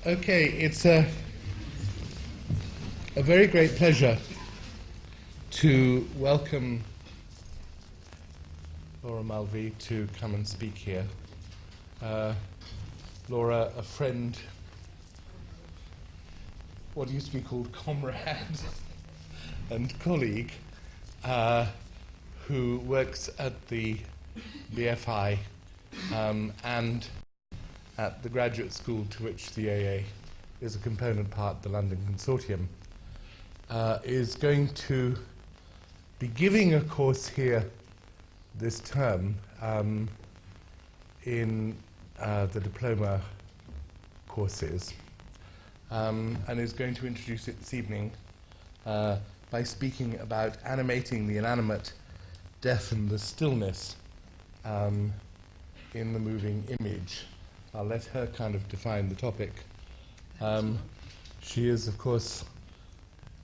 Okay, it's a very great pleasure to welcome Laura Mulvey to come and speak here. Laura, a friend, what used to be called comrade and colleague, who works at the BFI and at the graduate school to which the AA is a component part, the London Consortium, is going to be giving a course here this term in the diploma courses, and is going to introduce it this evening by speaking about animating the inanimate, death and the stillness in the moving image. I'll let her kind of define the topic. She is, of course,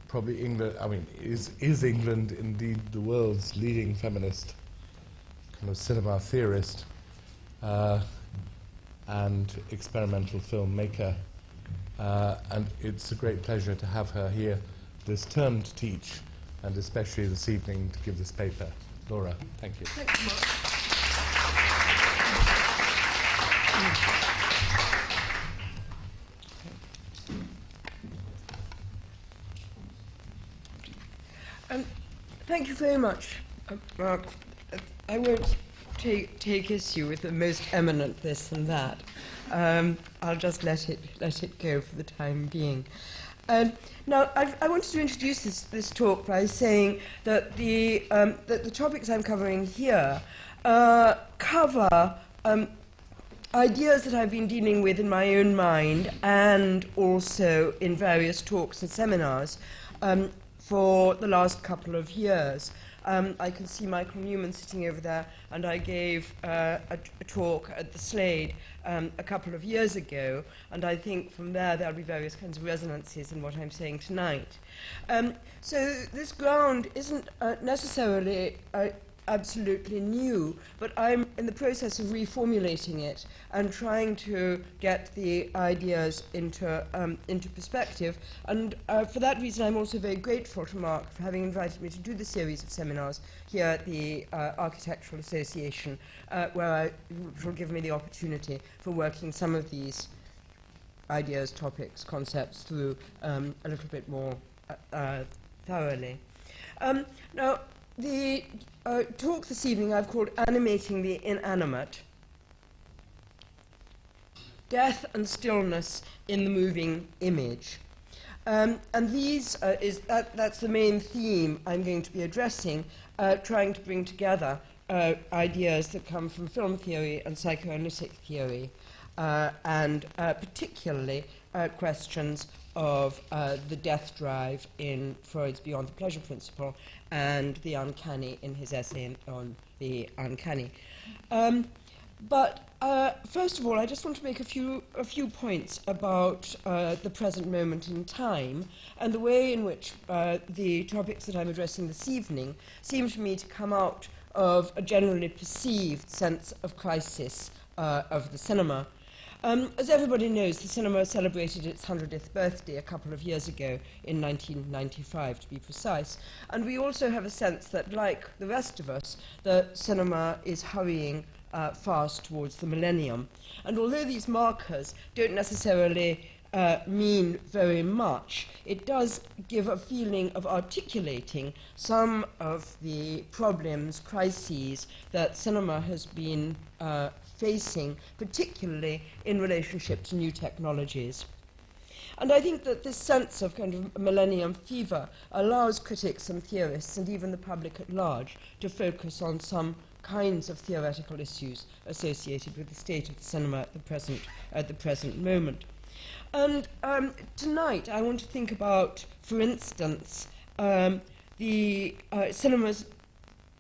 probably England, is England indeed the world's leading feminist kind of cinema theorist and experimental filmmaker. And it's a great pleasure to have her here this term to teach, and especially this evening to give this paper. Laura, thank you. Thanks, Mark. Thank you very much, Mark. I won't take issue with the most eminent this and that. I'll just let it go for the time being. Now, I wanted to introduce this talk by saying that the topics I'm covering here cover ideas that I've been dealing with in my own mind and also in various talks and seminars for the last couple of years. I can see Michael Newman sitting over there, and I gave a talk at the Slade a couple of years ago, and I think from there there'll be various kinds of resonances in what I'm saying tonight. So this ground isn't necessarily absolutely new, but I'm in the process of reformulating it and trying to get the ideas into perspective. And for that reason, I'm also very grateful to Mark for having invited me to do the series of seminars here at the Architectural Association, which will give me the opportunity for working some of these ideas, topics, concepts through a little bit more thoroughly. Now, the talk this evening I've called Animating the Inanimate, Death and Stillness in the Moving Image. And that's the main theme I'm going to be addressing, trying to bring together ideas that come from film theory and psychoanalytic theory, and particularly questions of the death drive in Freud's Beyond the Pleasure Principle and the uncanny in his essay on the uncanny. But first of all, I just want to make a few points about the present moment in time and the way in which the topics that I'm addressing this evening seem to me to come out of a generally perceived sense of crisis of the cinema. As everybody knows, the cinema celebrated its 100th birthday a couple of years ago, in 1995 to be precise, and we also have a sense that, like the rest of us, the cinema is hurrying fast towards the millennium. And although these markers don't necessarily mean very much, it does give a feeling of articulating some of the problems, crises that cinema has been facing, particularly in relationship to new technologies. And I think that this sense of kind of millennium fever allows critics and theorists and even the public at large to focus on some kinds of theoretical issues associated with the state of the cinema at the present moment. And tonight I want to think about, for instance, the cinema's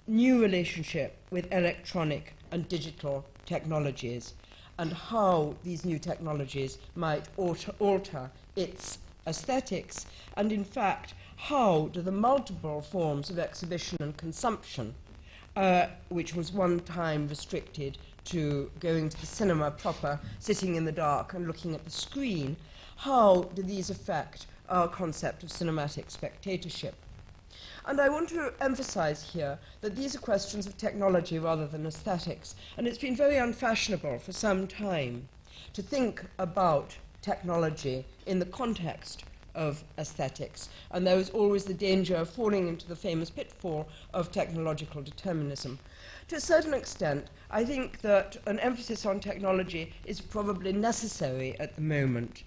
new relationship with electronic and digital technologies, and how these new technologies might alter its aesthetics, and in fact, how do the multiple forms of exhibition and consumption, which was one time restricted to going to the cinema proper, sitting in the dark and looking at the screen, how do these affect our concept of cinematic spectatorship? And I want to emphasize here that these are questions of technology rather than aesthetics, and it's been very unfashionable for some time to think about technology in the context of aesthetics, and there was always the danger of falling into the famous pitfall of technological determinism. To a certain extent, I think that an emphasis on technology is probably necessary at the moment.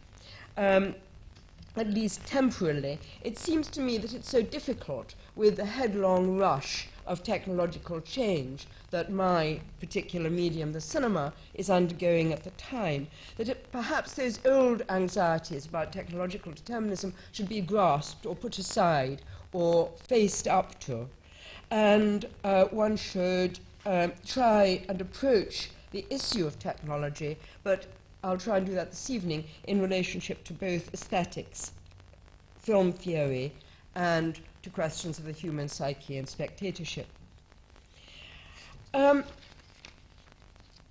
At least temporarily. It seems to me that it's so difficult with the headlong rush of technological change that my particular medium, the cinema, is undergoing at the time, that perhaps those old anxieties about technological determinism should be grasped or put aside or faced up to. And one should try and approach the issue of technology, but I'll try and do that this evening in relationship to both aesthetics, film theory, and to questions of the human psyche and spectatorship.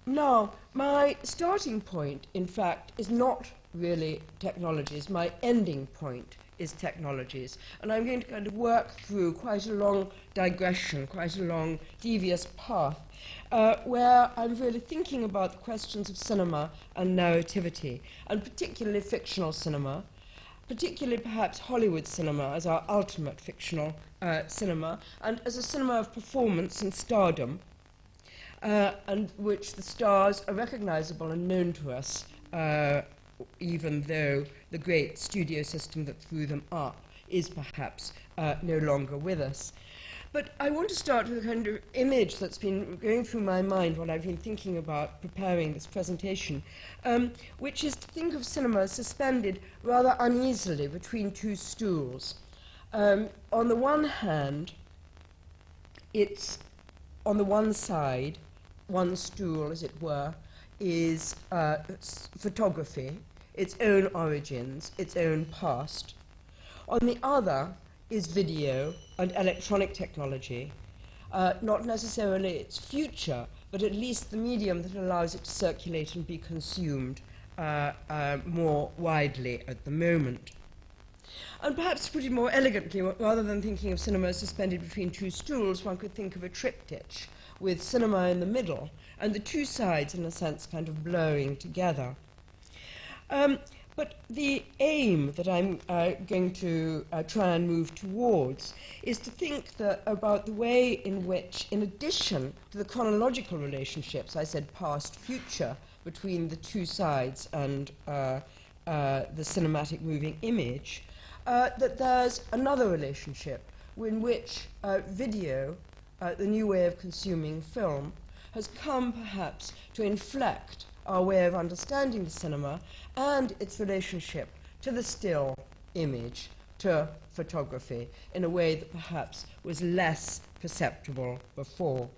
Now, my starting point, in fact, is not really technologies. My ending point is technologies. And I'm going to kind of work through quite a long digression, quite a long devious path, where I'm really thinking about the questions of cinema and narrativity, and particularly fictional cinema, particularly perhaps Hollywood cinema as our ultimate fictional cinema, and as a cinema of performance and stardom, and which the stars are recognizable and known to us, even though the great studio system that threw them up is perhaps no longer with us. But I want to start with a kind of image that's been going through my mind while I've been thinking about preparing this presentation, which is to think of cinema suspended rather uneasily between two stools. On the one hand, it's on the one side, one stool, as it were, is photography, its own origins, its own past. On the other is video and electronic technology, not necessarily its future, but at least the medium that allows it to circulate and be consumed more widely at the moment. And perhaps to put it more elegantly, rather than thinking of cinema suspended between two stools, one could think of a triptych with cinema in the middle and the two sides, in a sense, kind of blurring together. But the aim that I'm going to try and move towards is to think about the way in which, in addition to the chronological relationships, I said past-future, between the two sides and the cinematic moving image, that there's another relationship in which video, the new way of consuming film, has come perhaps to inflect our way of understanding the cinema and its relationship to the still image, to photography, in a way that perhaps was less perceptible before.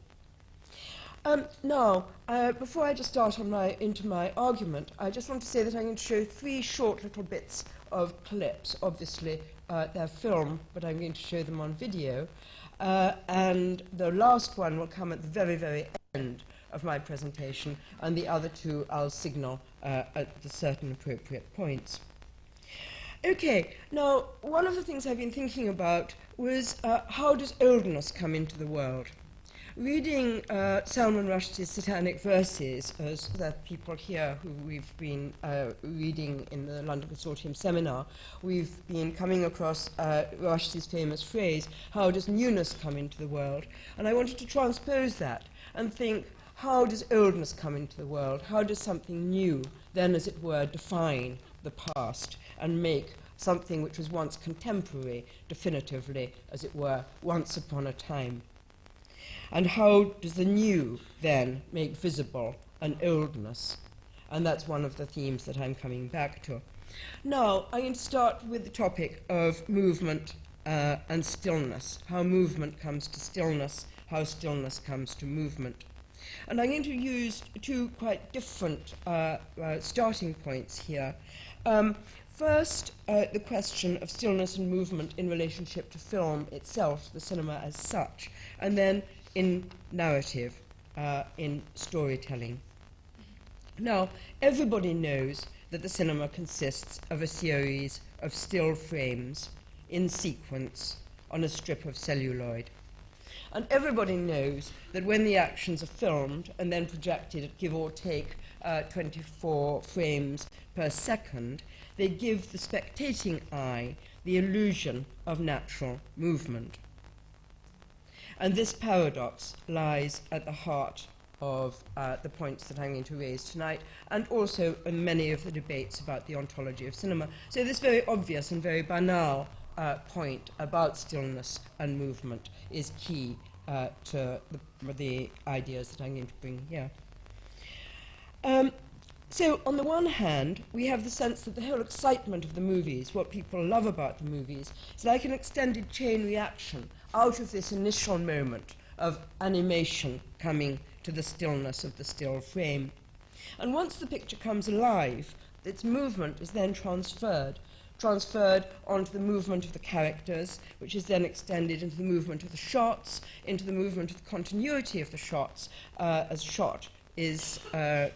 Now, before I just start into my argument, I just want to say that I'm going to show three short little bits of clips. Obviously, they're film, but I'm going to show them on video. And the last one will come at the very, very end of my presentation, and the other two I'll signal at the certain appropriate points. Okay, now, one of the things I've been thinking about was how does oldness come into the world? Reading Salman Rushdie's Satanic Verses, as there are people here who we've been reading in the London Consortium seminar, we've been coming across Rushdie's famous phrase, how does newness come into the world? And I wanted to transpose that and think, how does oldness come into the world? How does something new then, as it were, define the past and make something which was once contemporary definitively, as it were, once upon a time? And how does the new then make visible an oldness? And that's one of the themes that I'm coming back to. Now, I'm going to start with the topic of movement and stillness, how movement comes to stillness, how stillness comes to movement. And I'm going to use two quite different starting points here. First, the question of stillness and movement in relationship to film itself, the cinema as such, and then in narrative in storytelling. Now, everybody knows that the cinema consists of a series of still frames in sequence on a strip of celluloid. And everybody knows that when the actions are filmed and then projected at give or take 24 frames per second, they give the spectating eye the illusion of natural movement. And this paradox lies at the heart of the points that I'm going to raise tonight, and also in many of the debates about the ontology of cinema. So this very obvious and very banal point about stillness and movement is key to the ideas that I'm going to bring here. So on the one hand, we have the sense that the whole excitement of the movies, what people love about the movies, is like an extended chain reaction out of this initial moment of animation coming to the stillness of the still frame. And once the picture comes alive, its movement is then transferred onto the movement of the characters, which is then extended into the movement of the shots, into the movement of the continuity of the shots, as shot is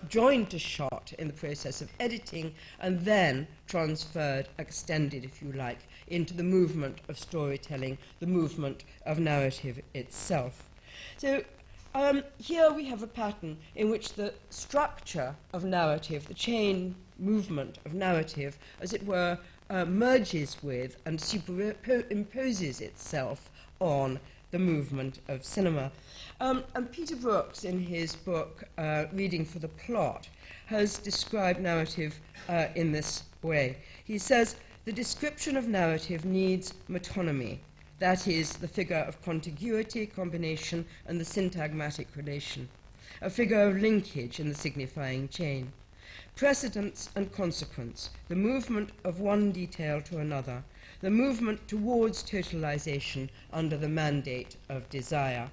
joined to shot in the process of editing, and then transferred, extended, if you like, into the movement of storytelling, the movement of narrative itself. So here we have a pattern in which the structure of narrative, the chain movement of narrative, as it were, merges with and superimposes itself on the movement of cinema. And Peter Brooks, in his book, Reading for the Plot, has described narrative in this way. He says, the description of narrative needs metonymy, that is, the figure of contiguity, combination, and the syntagmatic relation, a figure of linkage in the signifying chain. Precedence and consequence, the movement of one detail to another, the movement towards totalization under the mandate of desire.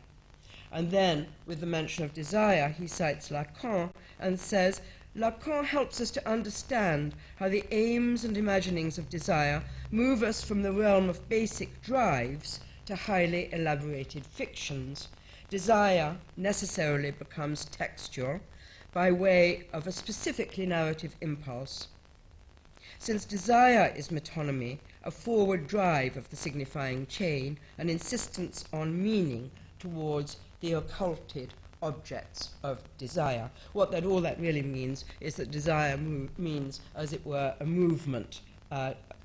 And then, with the mention of desire, he cites Lacan and says, Lacan helps us to understand how the aims and imaginings of desire move us from the realm of basic drives to highly elaborated fictions. Desire necessarily becomes textual by way of a specifically narrative impulse. Since desire is metonymy, a forward drive of the signifying chain, an insistence on meaning towards the occulted objects of desire. All that really means is that desire means, as it were, a movement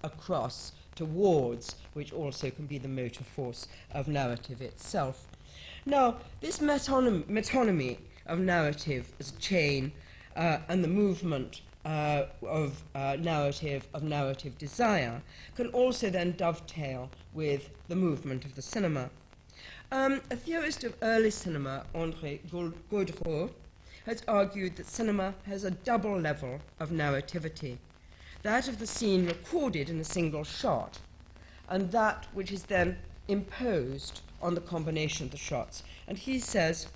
across, towards, which also can be the motor force of narrative itself. Now, this metonymy of narrative as a chain and the movement of narrative desire can also then dovetail with the movement of the cinema. A theorist of early cinema, André Gaudreau, has argued that cinema has a double level of narrativity, that of the scene recorded in a single shot, and that which is then imposed on the combination of the shots. And he says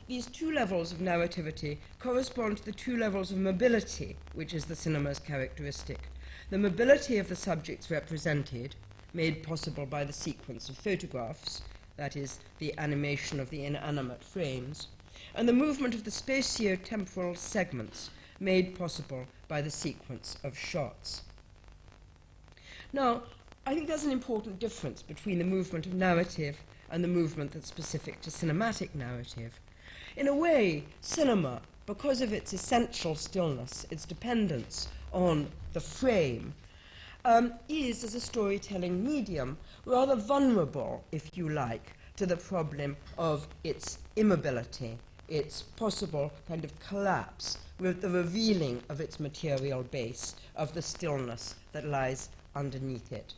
these two levels of narrativity correspond to the two levels of mobility, which is the cinema's characteristic. The mobility of the subjects represented, made possible by the sequence of photographs, that is, the animation of the inanimate frames, and the movement of the spatio-temporal segments, made possible by the sequence of shots. Now, I think there's an important difference between the movement of narrative and the movement that's specific to cinematic narrative. In a way, cinema, because of its essential stillness, its dependence on the frame, is, as a storytelling medium, rather vulnerable, if you like, to the problem of its immobility, its possible kind of collapse, with the revealing of its material base, of the stillness that lies underneath it.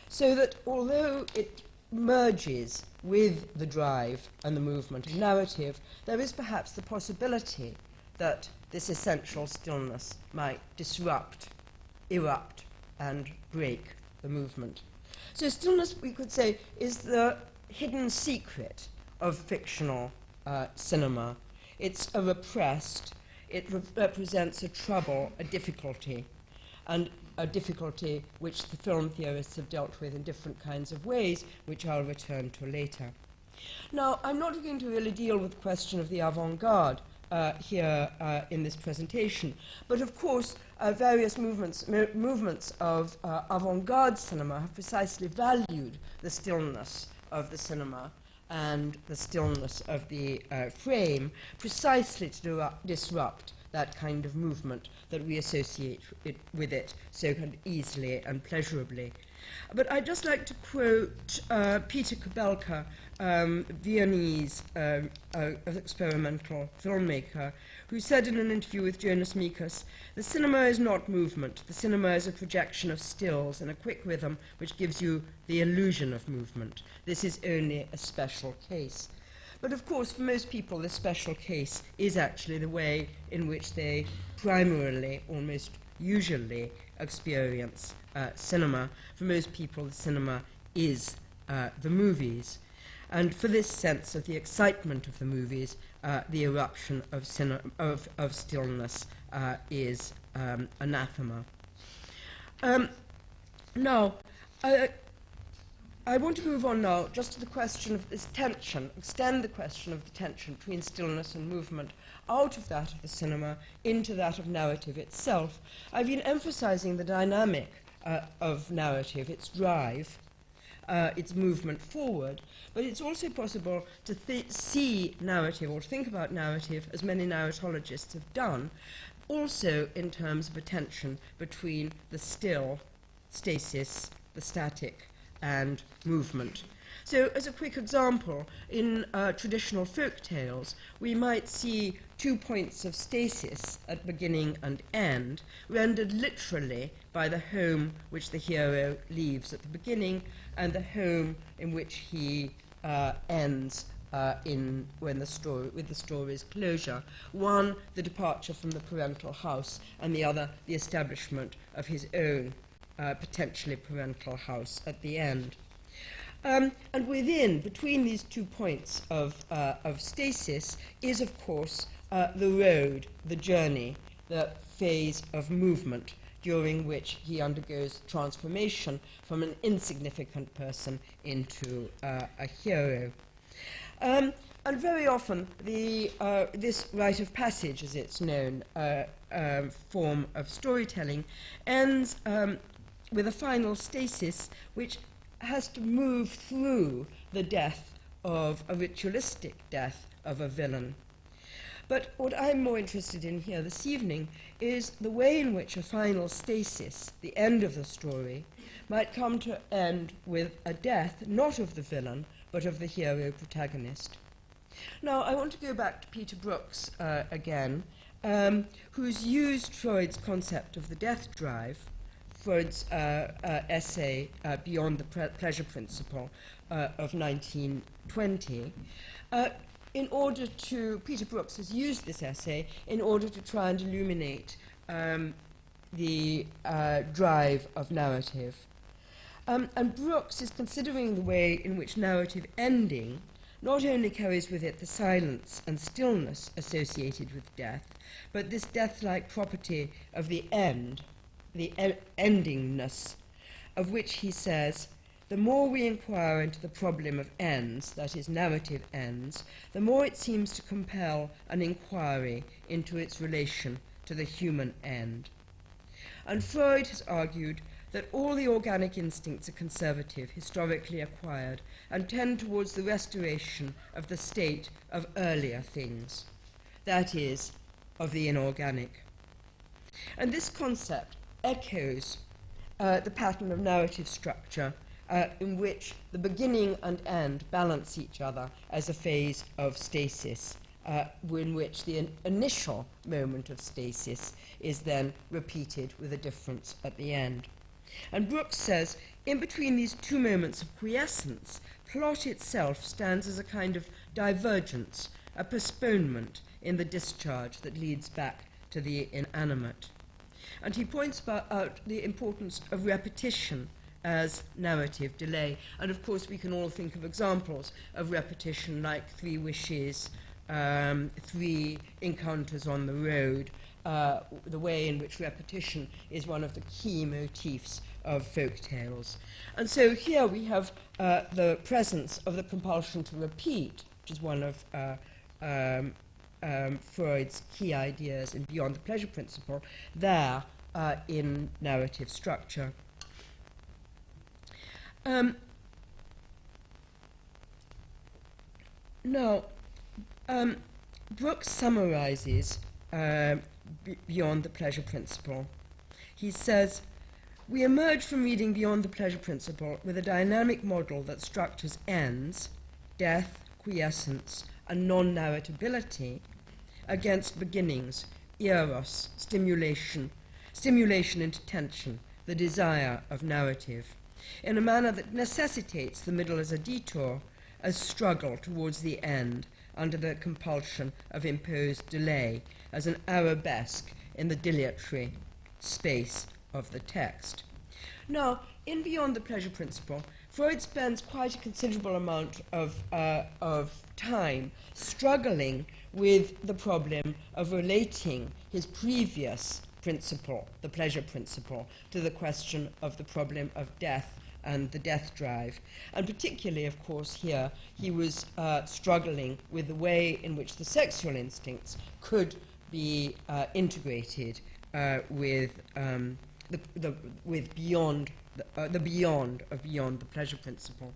So that although it merges with the drive and the movement of narrative, there is perhaps the possibility that this essential stillness might disrupt, erupt, and break the movement. So stillness, we could say, is the hidden secret of fictional cinema. It's a repressed, it represents a trouble, a difficulty, and a difficulty which the film theorists have dealt with in different kinds of ways, which I'll return to later. Now, I'm not going to really deal with the question of the avant-garde here in this presentation, but of course, various movements of avant-garde cinema have precisely valued the stillness of the cinema and the stillness of the frame, precisely to disrupt that kind of movement that we associate with it so kind of easily and pleasurably. But I'd just like to quote Peter Kubelka, Viennese experimental filmmaker, who said in an interview with Jonas Mekas, "The cinema is not movement. The cinema is a projection of stills in a quick rhythm which gives you the illusion of movement. This is only a special case." But of course, for most people, this special case is actually the way in which they primarily, almost usually, experience cinema. For most people, the cinema is the movies. And for this sense of the excitement of the movies, the eruption of stillness is anathema. Now, I want to move on now just to the question of this tension, extend the question of the tension between stillness and movement out of that of the cinema into that of narrative itself. I've been emphasizing the dynamic of narrative, its drive, its movement forward, but it's also possible to see narrative or to think about narrative, as many narratologists have done, also in terms of a tension between the still, stasis, the static, and movement. So, as a quick example, in traditional folk tales, we might see 2 points of stasis at beginning and end, rendered literally by the home which the hero leaves at the beginning and the home in which he ends with the story's closure. One, the departure from the parental house, and the other, the establishment of his own potentially parental house at the end. And between these 2 points of stasis, is of course the road, the journey, the phase of movement during which he undergoes transformation from an insignificant person into a hero. And very often, this rite of passage, as it's known, form of storytelling, ends with a final stasis which has to move through the death of a ritualistic death of a villain. But what I'm more interested in here this evening is the way in which a final stasis, the end of the story, might come to end with a death not of the villain, but of the hero protagonist. Now, I want to go back to Peter Brooks again, who's used Freud's concept of the death drive, Freud's essay Beyond the Pleasure Principle of 1920, Peter Brooks has used this essay in order to try and illuminate the drive of narrative. And Brooks is considering the way in which narrative ending not only carries with it the silence and stillness associated with death, but this death-like property of the end, the endingness, of which he says, the more we inquire into the problem of ends, that is, narrative ends, the more it seems to compel an inquiry into its relation to the human end. And Freud has argued that all the organic instincts are conservative, historically acquired, and tend towards the restoration of the state of earlier things, that is, of the inorganic. And this concept echoes the pattern of narrative structure in which the beginning and end balance each other as a phase of stasis, in which the initial moment of stasis is then repeated with a difference at the end. And Brooks says, in between these 2 moments of quiescence, plot itself stands as a kind of divergence, a postponement in the discharge that leads back to the inanimate. And he points out the importance of repetition as narrative delay. And of course we can all think of examples of repetition like 3 wishes, 3 encounters on the road, the way in which repetition is one of the key motifs of folk tales. And so here we have the presence of the compulsion to repeat, which is one of Freud's key ideas in Beyond the Pleasure Principle, there in narrative structure. Now, Brooks summarizes Beyond the Pleasure Principle. He says, "We emerge from reading Beyond the Pleasure Principle with a dynamic model that structures ends, death, quiescence, and non-narratability against beginnings, eros, stimulation into tension, the desire of narrative, in a manner that necessitates the middle as a detour, as struggle towards the end, under the compulsion of imposed delay, as an arabesque in the dilatory space of the text." Now, in Beyond the Pleasure Principle, Freud spends quite a considerable amount of time struggling with the problem of relating his previous principle, the pleasure principle, to the question of the problem of death and the death drive. And particularly, of course, here he was struggling with the way in which the sexual instincts could be integrated with beyond the pleasure principle.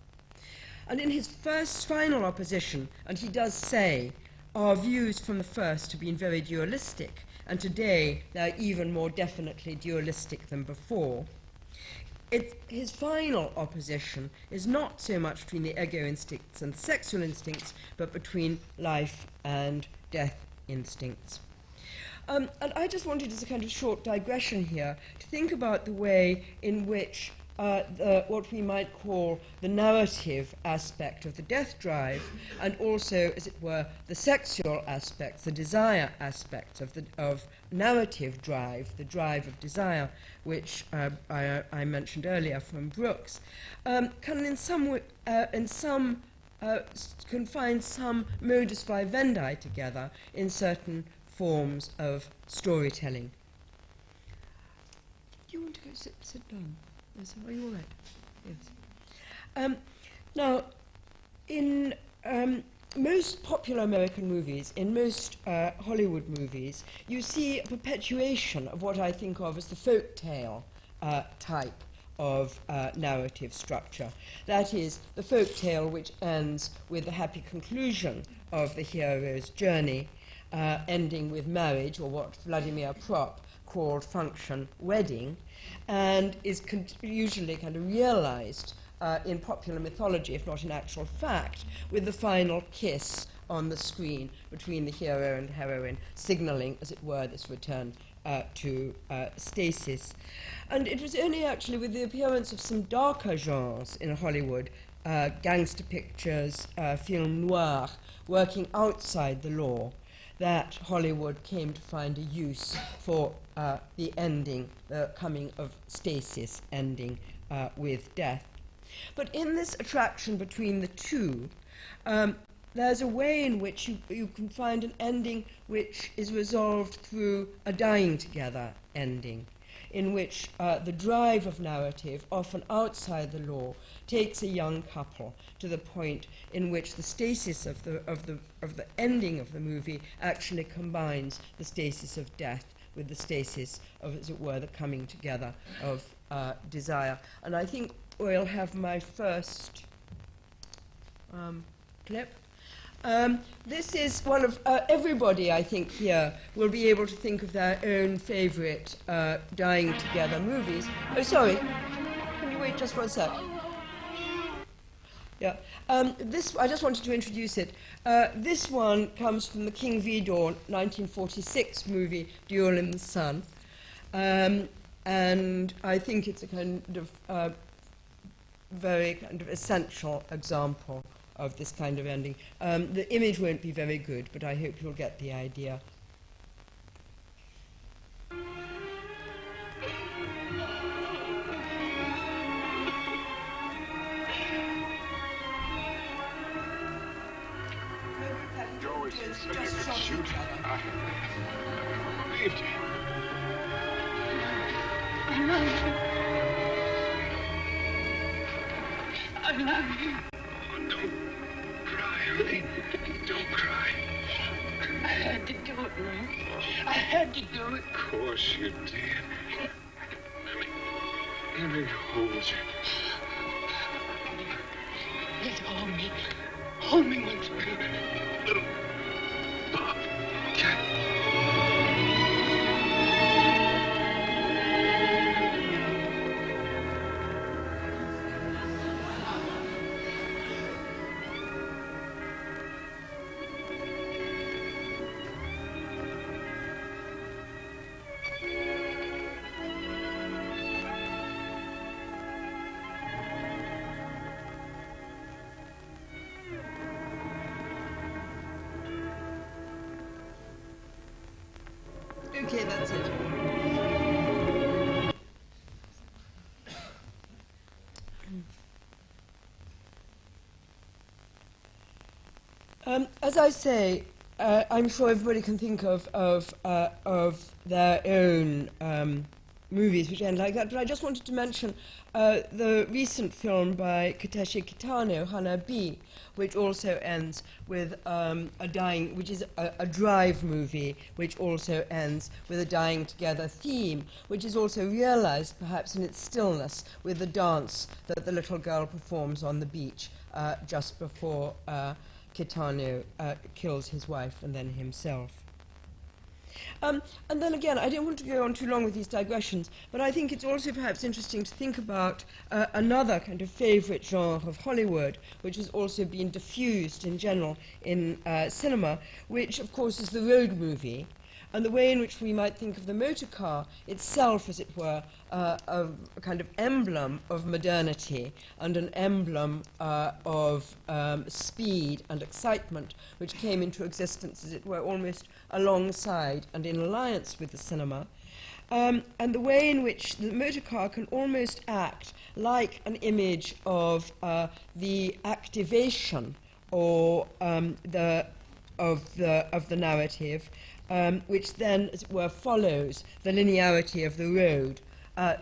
And in his final opposition, and he does say, our views from the first have been very dualistic, and today they are even more definitely dualistic than before. His final opposition is not so much between the ego instincts and sexual instincts, but between life and death instincts. And I just wanted, as a kind of short digression here, to think about the way in which what we might call the narrative aspect of the death drive, and also, as it were, the sexual aspects, the desire aspects of narrative drive, the drive of desire, which I mentioned earlier from Brooks, can find some modus vivendi together in certain forms of storytelling. Do you want to go sit down? Yes, are you all right? Yes. Now, in most popular American movies, in most Hollywood movies, you see a perpetuation of what I think of as the folk tale type of narrative structure. That is, the folk tale which ends with the happy conclusion of the hero's journey, ending with marriage, or what Vladimir Prop called function wedding, and is usually kind of realized in popular mythology, if not in actual fact, with the final kiss on the screen between the hero and heroine, signaling, as it were, this return to stasis. And it was only actually with the appearance of some darker genres in Hollywood, gangster pictures, film noir, working outside the law, that Hollywood came to find a use for the ending, the coming of stasis, ending with death. But in this attraction between the two, there's a way in which you can find an ending which is resolved through a dying together ending, in which the drive of narrative, often outside the law, takes a young couple to the point in which the stasis of the ending of the movie actually combines the stasis of death with the stasis of, as it were, the coming together of desire. And I think we'll have my first clip. This is one of everybody, I think, here will be able to think of their own favorite dying together movies. Oh, sorry. Can you wait just for a sec? Yeah. This, I just wanted to introduce it. This one comes from the King Vidor 1946 movie, Duel in the Sun. And I think it's a kind of very kind of essential example of this kind of ending. The image won't be very good, but I hope you'll get the idea. Joe, it's such a good shoot. I believed you. I love you. love you. Oh, don't cry, honey. Don't cry. I had to do it, Lou. I had to do it. Of course you did. Let me hold you. Just hold me. Hold me once more. Little bobcat. Okay, that's it. As I say, I'm sure everybody can think of their own movies which end like that, but I just wanted to mention the recent film by Takeshi Kitano, Hana B, which also ends with a dying, which is a drive movie, which also ends with a dying together theme, which is also realized perhaps in its stillness with the dance that the little girl performs on the beach just before Kitano kills his wife and then himself. And then again, I don't want to go on too long with these digressions, but I think it's also perhaps interesting to think about another kind of favorite genre of Hollywood, which has also been diffused in general in cinema, which of course is the road movie, and the way in which we might think of the motor car itself, as it were, a kind of emblem of modernity and an emblem of speed and excitement, which came into existence, as it were, almost alongside and in alliance with the cinema. And the way in which the motor car can almost act like an image of the activation or of the narrative, which then, as it were, follows the linearity of the road,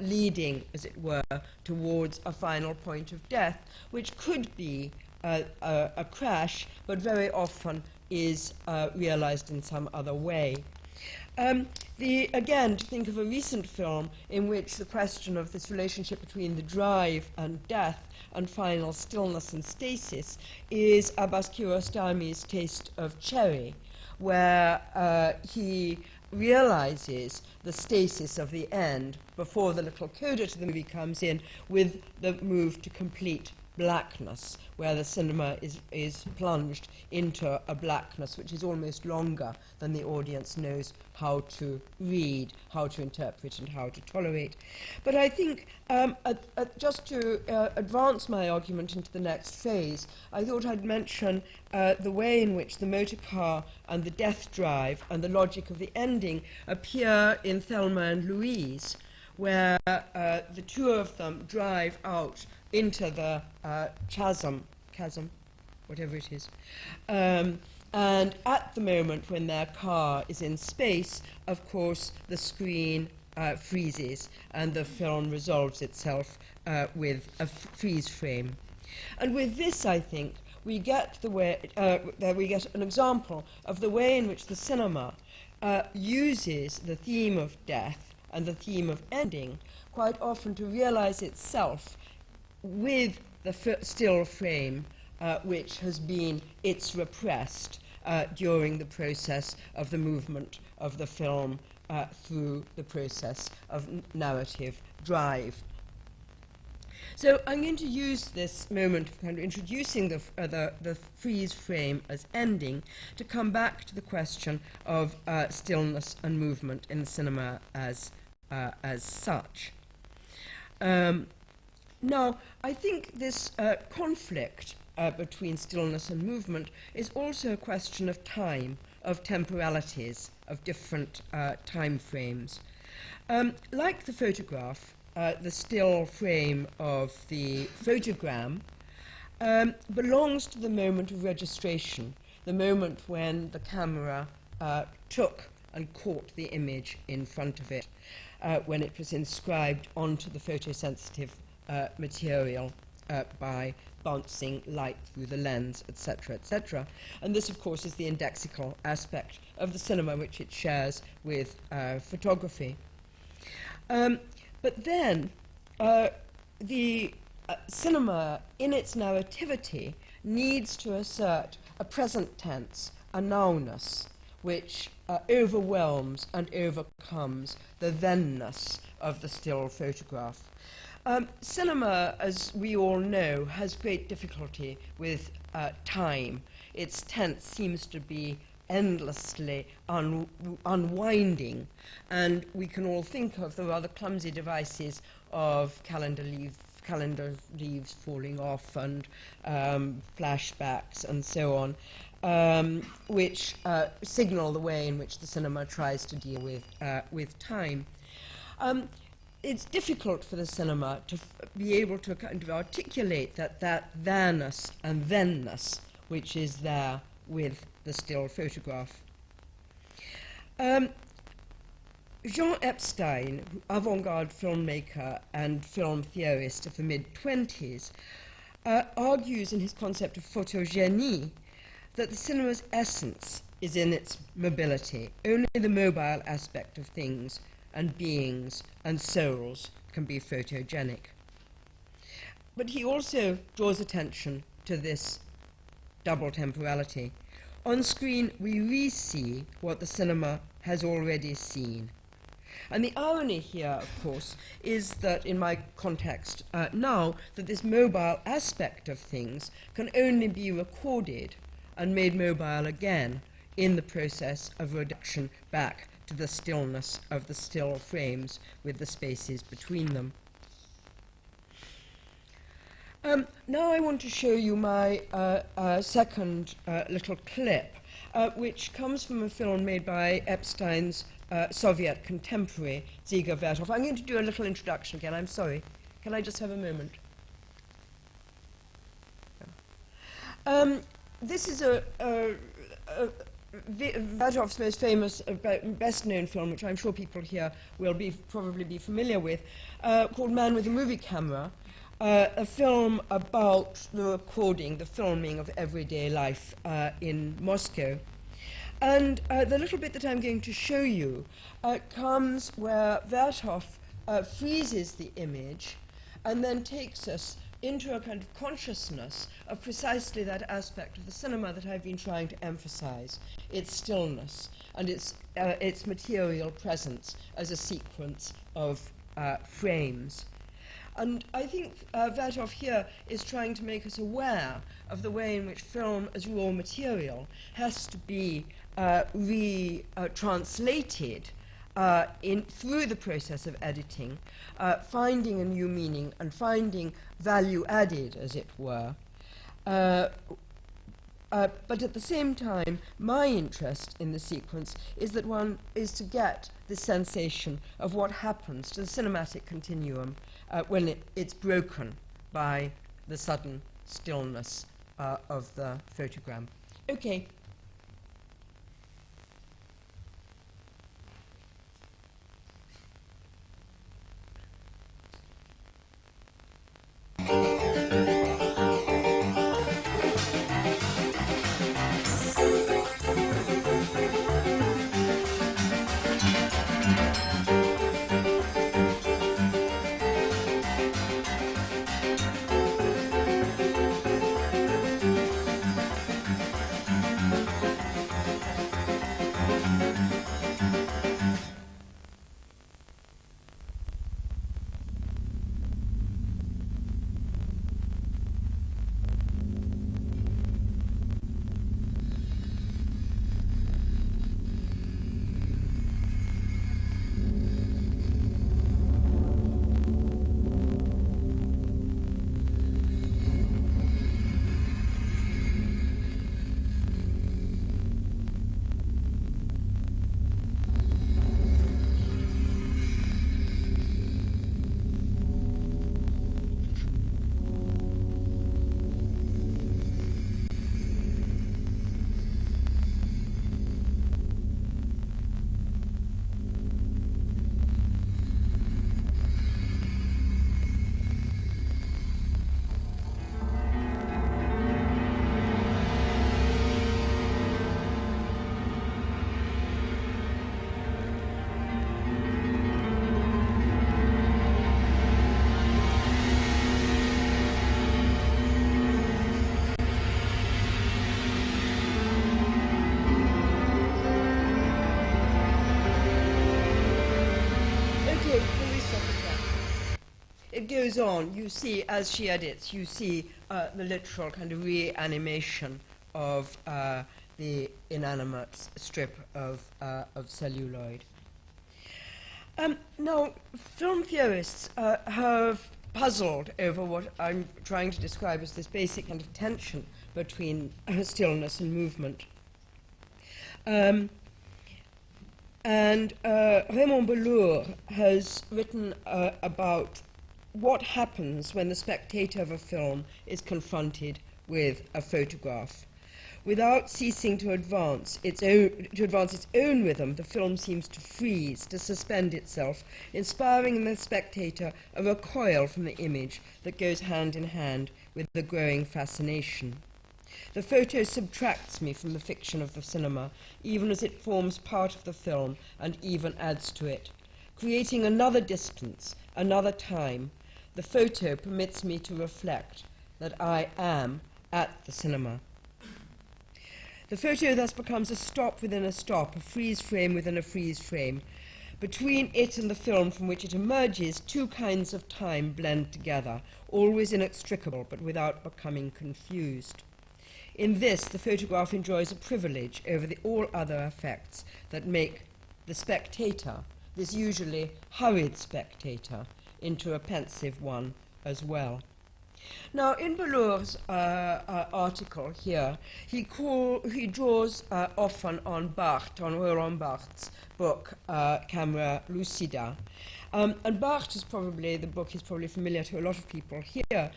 leading, as it were, towards a final point of death, which could be a crash, but very often is realized in some other way. Again, to think of a recent film in which the question of this relationship between the drive and death and final stillness and stasis is Abbas Kiarostami's Taste of Cherry, where he realizes the stasis of the end before the little coda to the movie comes in with the move to complete blackness, where the cinema is plunged into a blackness which is almost longer than the audience knows how to read, how to interpret, and how to tolerate. But I think, just to advance my argument into the next phase, I thought I'd mention the way in which the motor car and the death drive and the logic of the ending appear in Thelma and Louise, where the two of them drive out into the chasm, whatever it is. And at the moment when their car is in space, of course, the screen freezes and the film resolves itself with a freeze frame. And with this, I think, we get we get an example of the way in which the cinema uses the theme of death and the theme of ending quite often to realize itself with the still frame which has been its repressed during the process of the movement of the film through the process of narrative drive. So I'm going to use this moment of kind of introducing the freeze frame as ending to come back to the question of stillness and movement in the cinema as such. Now, I think this conflict between stillness and movement is also a question of time, of temporalities, of different time frames. Like the photograph, the still frame of the photogram belongs to the moment of registration, the moment when the camera took and caught the image in front of it, when it was inscribed onto the photosensitive material by bouncing light through the lens, etc., etc. And this, of course, is the indexical aspect of the cinema which it shares with photography. But then the cinema, in its narrativity, needs to assert a present tense, a nowness, which overwhelms and overcomes the thenness of the still photograph. Cinema, as we all know, has great difficulty with time. Its tense seems to be endlessly unwinding, and we can all think of the rather clumsy devices of calendar leaves falling off and flashbacks and so on, which signal the way in which the cinema tries to deal with time. It's difficult for the cinema to be able to kind of articulate that there-ness and then-ness which is there with the still photograph. Jean Epstein, avant-garde filmmaker and film theorist of the mid-20s, argues in his concept of photogenie that the cinema's essence is in its mobility. Only the mobile aspect of things and beings and souls can be photogenic. But he also draws attention to this double temporality. On screen, we re-see what the cinema has already seen. And the irony here, of course, is that in my context now, that this mobile aspect of things can only be recorded and made mobile again in the process of reduction back to the stillness of the still frames with the spaces between them. Now I want to show you my second little clip, which comes from a film made by Epstein's Soviet contemporary, Dziga Vertov. I'm going to do a little introduction again, I'm sorry. Can I just have a moment? This is Vertov's most famous, best-known film, which I'm sure people here will probably be familiar with, called Man with a Movie Camera, a film about the filming of everyday life in Moscow. And the little bit that I'm going to show you comes where Vertov freezes the image and then takes us into a kind of consciousness of precisely that aspect of the cinema that I've been trying to emphasize, its stillness and its material presence as a sequence of frames. And I think Vertov here is trying to make us aware of the way in which film as raw material has to be translated through the process of editing, finding a new meaning and finding value added, as it were. But at the same time, my interest in the sequence is that one is to get the sensation of what happens to the cinematic continuum when it's broken by the sudden stillness of the photogram. Okay. Okay, will we stop at that? It goes on. You see, as she edits, you see the literal kind of reanimation of the inanimate strip of celluloid. Now, film theorists have puzzled over what I'm trying to describe as this basic kind of tension between stillness and movement. And Raymond Bellour has written about what happens when the spectator of a film is confronted with a photograph. Without ceasing to advance its own rhythm, the film seems to freeze, to suspend itself, inspiring in the spectator a recoil from the image that goes hand in hand with the growing fascination. The photo subtracts me from the fiction of the cinema, even as it forms part of the film and even adds to it. Creating another distance, another time, the photo permits me to reflect that I am at the cinema. The photo thus becomes a stop within a stop, a freeze frame within a freeze frame. Between it and the film from which it emerges, two kinds of time blend together, always inextricable but without becoming confused. In this, the photograph enjoys a privilege over all other effects that make the spectator, this usually hurried spectator, into a pensive one as well. Now, in Bellour's article here, he draws often on Barthes, on Roland Barthes' book, Camera Lucida. And Barthes is the book is probably familiar to a lot of people here.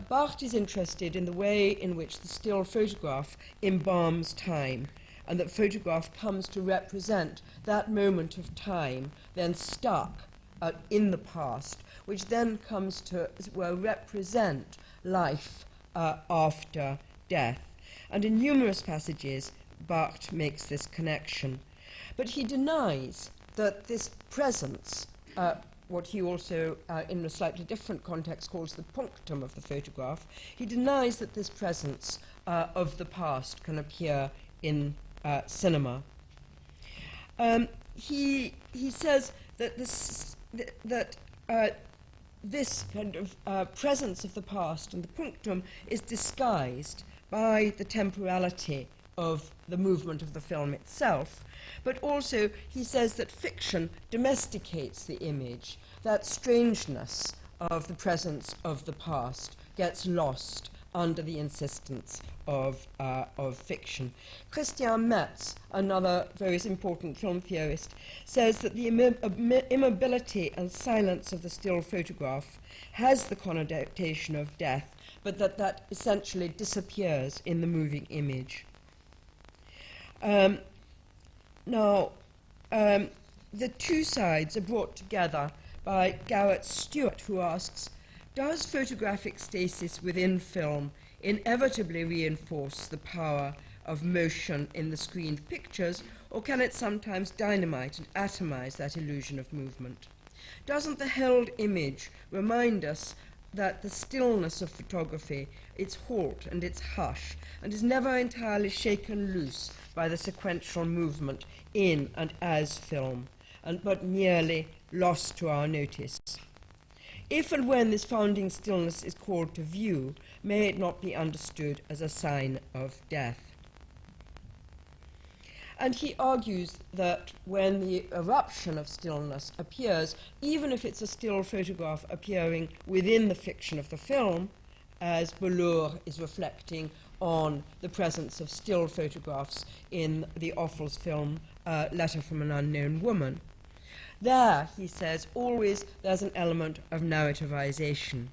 Barthes is interested in the way in which the still photograph embalms time, and that photograph comes to represent that moment of time then stuck in the past, which then comes to represent life after death. And in numerous passages, Barthes makes this connection. But he denies that this presence, what he also, in a slightly different context, calls the punctum of the photograph, he denies that this presence of the past can appear in cinema. He says that this kind of presence of the past and the punctum is disguised by the temporality of the movement of the film itself, but also he says that fiction domesticates the image, that strangeness of the presence of the past gets lost under the insistence of fiction. Christian Metz, another very important film theorist, says that the immobility and silence of the still photograph has the connotation of death, but that essentially disappears in the moving image. The two sides are brought together by Garrett Stewart, who asks, does photographic stasis within film inevitably reinforce the power of motion in the screened pictures, or can it sometimes dynamite and atomize that illusion of movement? Doesn't the held image remind us that the stillness of photography, its halt and its hush, and is never entirely shaken loose by the sequential movement in and as film, but merely lost to our notice? If and when this founding stillness is called to view, may it not be understood as a sign of death? And he argues that when the eruption of stillness appears, even if it's a still photograph appearing within the fiction of the film, as Bellour is reflecting on the presence of still photographs in the Offals film Letter from an Unknown Woman, there, he says, always there's an element of narrativization.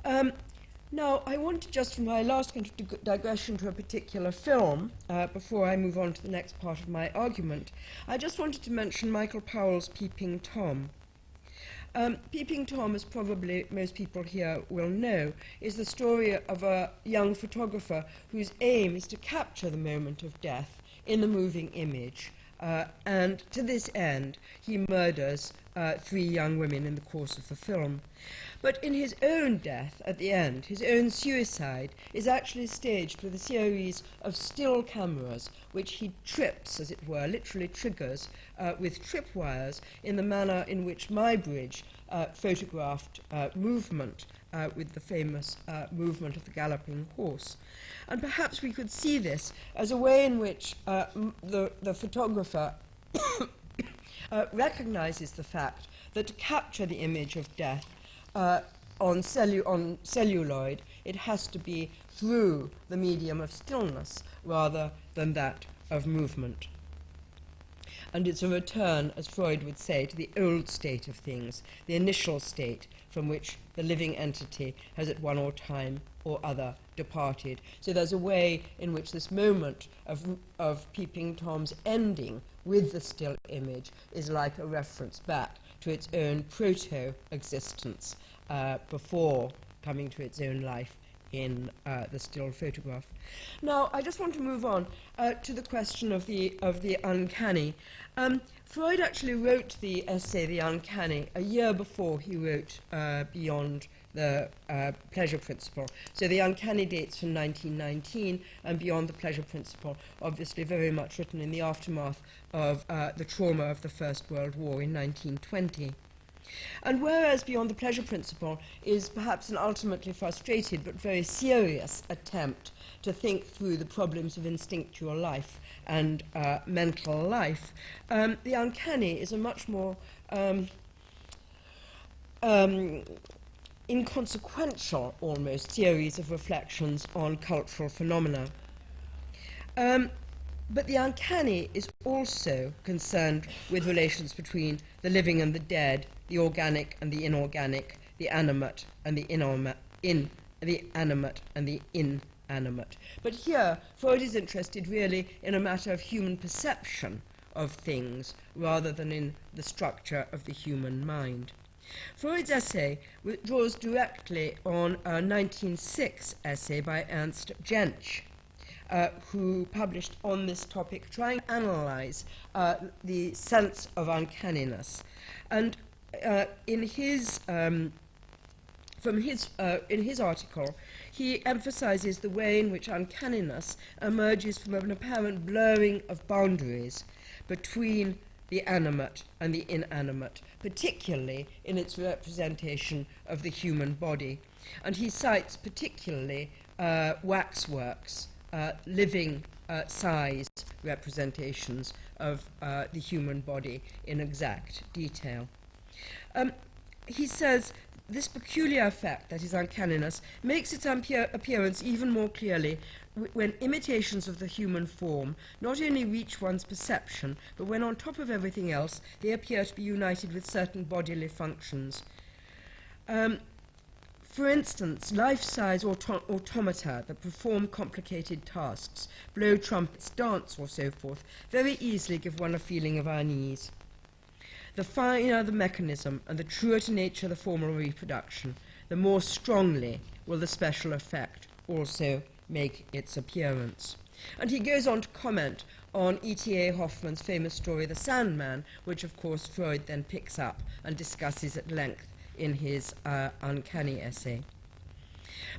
Now, I want to just, for my last kind of digression to a particular film, before I move on to the next part of my argument, I just wanted to mention Michael Powell's Peeping Tom. Peeping Tom, as probably most people here will know, is the story of a young photographer whose aim is to capture the moment of death in the moving image, and to this end he murders 3 young women in the course of the film. But in his own death at the end, his own suicide is actually staged with a series of still cameras which he trips, as it were, literally triggers with tripwires in the manner in which Muybridge photographed movement with the famous movement of the galloping horse. And perhaps we could see this as a way in which the photographer recognizes the fact that to capture the image of death on celluloid, it has to be through the medium of stillness rather than that of movement. And it's a return, as Freud would say, to the old state of things, the initial state from which the living entity has at one or time or other departed. So there's a way in which this moment of Peeping Tom's ending with the still image is like a reference back to its own proto-existence before coming to its own life in the still photograph. Now, I just want to move on to the question of the uncanny. Freud actually wrote the essay The Uncanny a year before he wrote Beyond the Pleasure Principle. So The Uncanny dates from 1919, and Beyond the Pleasure Principle, obviously very much written in the aftermath of the trauma of the First World War in 1920. And whereas Beyond the Pleasure Principle is perhaps an ultimately frustrated but very serious attempt to think through the problems of instinctual life and mental life, The Uncanny is a much more inconsequential, almost, series of reflections on cultural phenomena. But The Uncanny is also concerned with relations between the living and the dead, the organic and the inorganic, the animate and the inanimate. But here, Freud is interested really in a matter of human perception of things rather than in the structure of the human mind. Freud's essay draws directly on a 1906 essay by Ernst Jentsch, who published on this topic, trying to analyze the sense of uncanniness. And in his article, he emphasizes the way in which uncanniness emerges from an apparent blurring of boundaries between the animate and the inanimate, particularly in its representation of the human body. And he cites particularly waxworks, living size representations of the human body in exact detail. He says this peculiar effect, that is uncanniness, makes its appearance even more clearly when imitations of the human form not only reach one's perception, but when on top of everything else they appear to be united with certain bodily functions. For instance, life-size automata that perform complicated tasks, blow trumpets, dance, or so forth, very easily give one a feeling of unease. The finer the mechanism and the truer to nature the formal reproduction, the more strongly will the special effect also make its appearance. And he goes on to comment on E.T.A. Hoffmann's famous story, The Sandman, which of course Freud then picks up and discusses at length in his uncanny essay.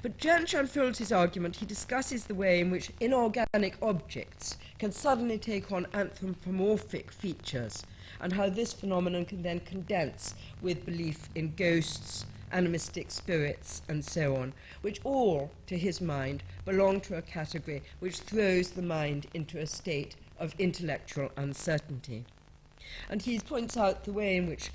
But Jentsch unfolds his argument. He discusses the way in which inorganic objects can suddenly take on anthropomorphic features, and how this phenomenon can then condense with belief in ghosts, animistic spirits, and so on, which all, to his mind, belong to a category which throws the mind into a state of intellectual uncertainty. And he points out the way in which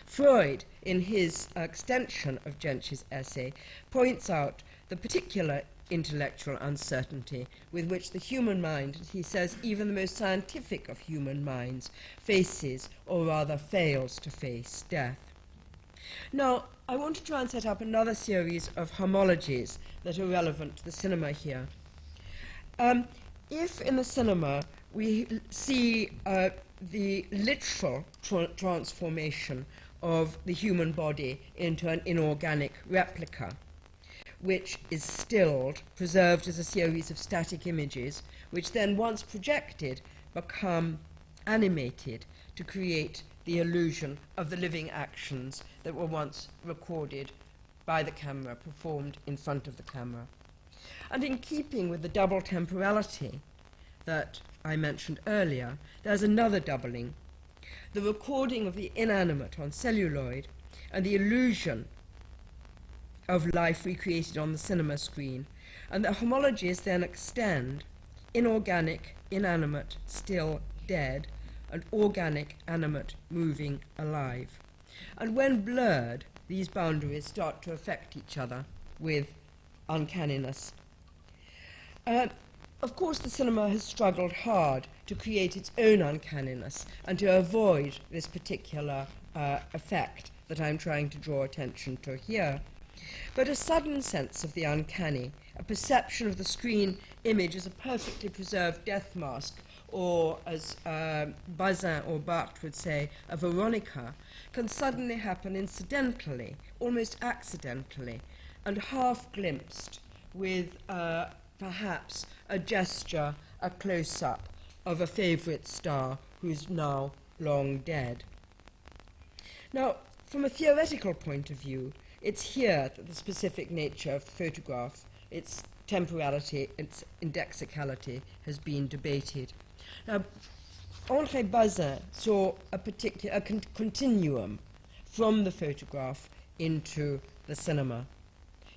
Freud, in his extension of Jentsch's essay, points out the particular intellectual uncertainty with which the human mind, he says even the most scientific of human minds, faces, or rather fails to face, death. Now, I want to try and set up another series of homologies that are relevant to the cinema here. If in the cinema we see the literal transformation of the human body into an inorganic replica, which is stilled, preserved as a series of static images, which then, once projected, become animated to create the illusion of the living actions that were once recorded by the camera, performed in front of the camera. And in keeping with the double temporality that I mentioned earlier, there's another doubling. The recording of the inanimate on celluloid and the illusion of life recreated on the cinema screen, and the homologies then extend: inorganic, inanimate, still, dead, and organic, animate, moving, alive. And when blurred, these boundaries start to affect each other with uncanniness. Of course, the cinema has struggled hard to create its own uncanniness and to avoid this particular effect that I'm trying to draw attention to here. But a sudden sense of the uncanny, a perception of the screen image as a perfectly preserved death mask, or as Bazin or Barthes would say, a Veronica, can suddenly happen incidentally, almost accidentally, and half glimpsed with perhaps a gesture, a close-up of a favourite star who's now long dead. Now, from a theoretical point of view, it's here that the specific nature of the photograph, its temporality, its indexicality, has been debated. Now, André Bazin saw a particular continuum from the photograph into the cinema.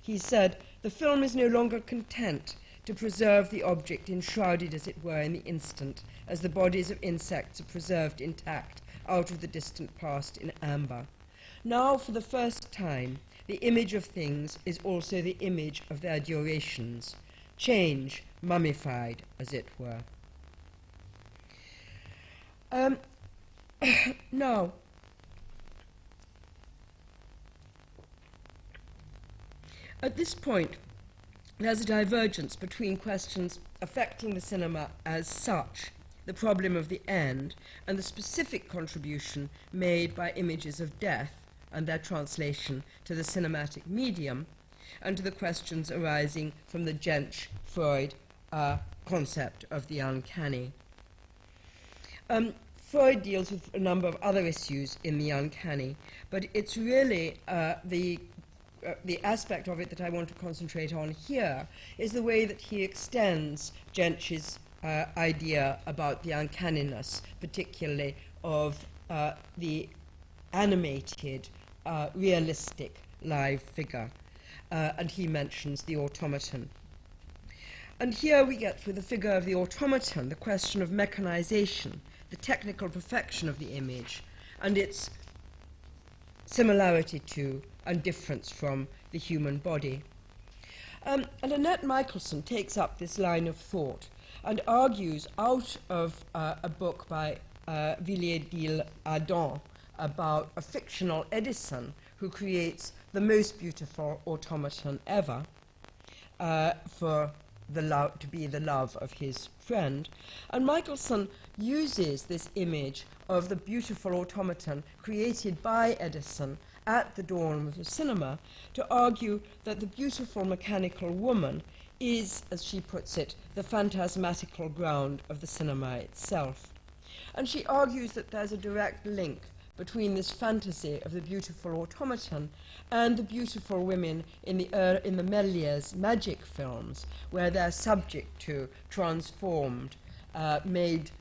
He said, "The film is no longer content to preserve the object enshrouded, as it were, in the instant, as the bodies of insects are preserved intact out of the distant past in amber. Now, for the first time, the image of things is also the image of their durations, change, mummified, as it were." Now, at this point, there's a divergence between questions affecting the cinema as such, the problem of the end, and the specific contribution made by images of death and their translation to the cinematic medium, and to the questions arising from the Jensch-Freud concept of the uncanny. Freud deals with a number of other issues in the uncanny, but it's really the aspect of it that I want to concentrate on here is the way that he extends Jensch's idea about the uncanniness, particularly of the animated, realistic live figure. And he mentions the automaton. And here we get, with the figure of the automaton, the question of mechanization, the technical perfection of the image, and its similarity to and difference from the human body. And Annette Michelson takes up this line of thought and argues out of a book by Villiers-D'Isle-Adam about a fictional Edison who creates the most beautiful automaton ever to be the love of his friend. And Michelson uses this image of the beautiful automaton created by Edison at the dawn of the cinema to argue that the beautiful mechanical woman is, as she puts it, the phantasmatical ground of the cinema itself. And she argues that there's a direct link between this fantasy of the beautiful automaton and the beautiful women in the Méliès magic films, where they're subject to, transformed, made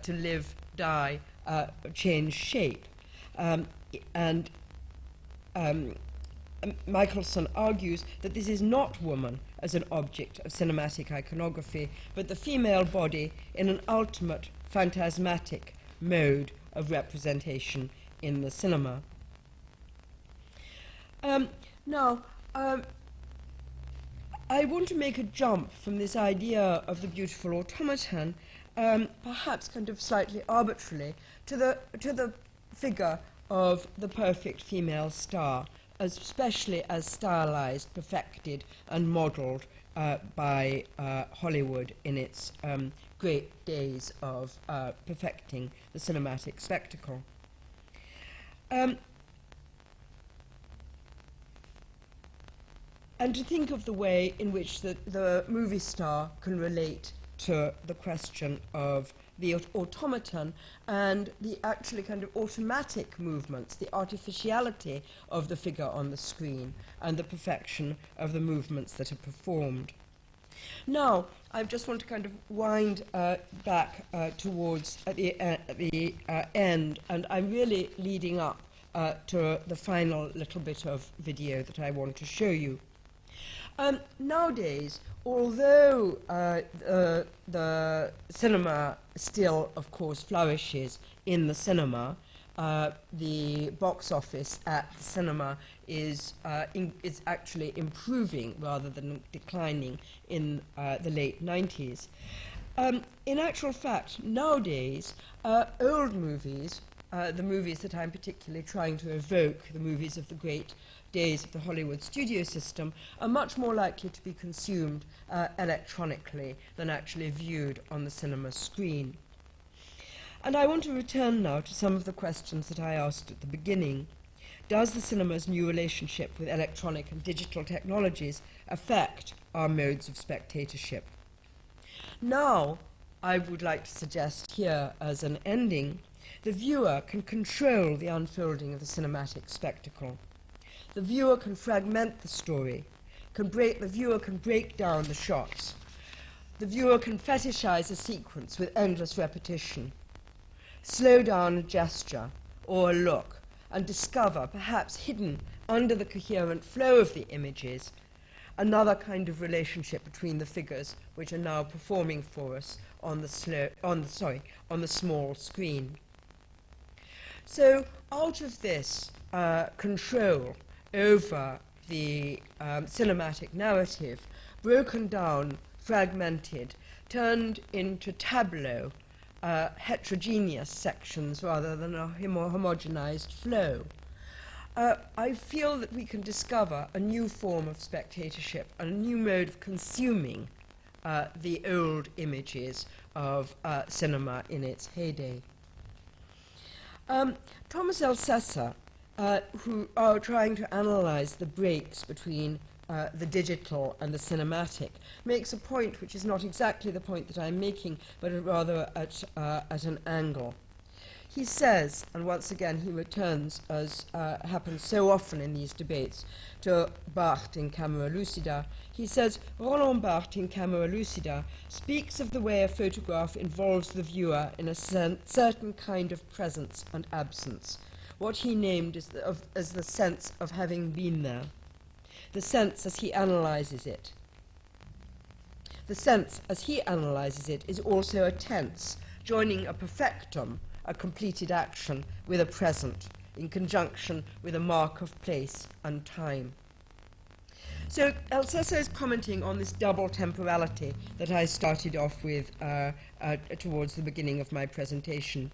to live, die, change shape. Michelson argues that this is not woman as an object of cinematic iconography, but the female body in an ultimate phantasmatic mode of representation in the cinema. Now, I want to make a jump from this idea of the beautiful automaton, perhaps kind of slightly arbitrarily, to the figure of the perfect female star, especially as stylized, perfected, and modeled by Hollywood in its great days of perfecting the cinematic spectacle. and to think of the way in which the movie star can relate to the question of the automaton and the actually kind of automatic movements, the artificiality of the figure on the screen and the perfection of the movements that are performed. Now, I just want to kind of wind back towards the end, and I'm really leading up to the final little bit of video that I want to show you. Nowadays, although the cinema still, of course, flourishes in the cinema, the box office at the cinema is actually improving rather than declining in the late 90s. In actual fact, nowadays, old movies, the movies that I'm particularly trying to evoke, the movies of the great days of the Hollywood studio system, are much more likely to be consumed electronically than actually viewed on the cinema screen. And I want to return now to some of the questions that I asked at the beginning. Does the cinema's new relationship with electronic and digital technologies affect our modes of spectatorship? Now, I would like to suggest here as an ending, the viewer can control the unfolding of the cinematic spectacle. The viewer can fragment the story, the viewer can break down the shots. The viewer can fetishize a sequence with endless repetition, slow down a gesture or a look, and discover, perhaps hidden under the coherent flow of the images, another kind of relationship between the figures which are now performing for us on the small screen. So out of this control over the cinematic narrative, broken down, fragmented, turned into tableau, heterogeneous sections rather than a homogenized flow, I feel that we can discover a new form of spectatorship and a new mode of consuming the old images of cinema in its heyday. Thomas Elsesser, who are trying to analyze the breaks between the digital and the cinematic, makes a point which is not exactly the point that I'm making, but rather at an angle. He says, and once again he returns, as happens so often in these debates, to Barthes in Camera Lucida. He says, Roland Barthes in Camera Lucida speaks of the way a photograph involves the viewer in a certain kind of presence and absence, what he named as the sense of having been there, the sense as he analyzes it. The sense as he analyzes it is also a tense, joining a perfectum, a completed action, with a present, in conjunction with a mark of place and time. So Elsesser is commenting on this double temporality that I started off with towards the beginning of my presentation.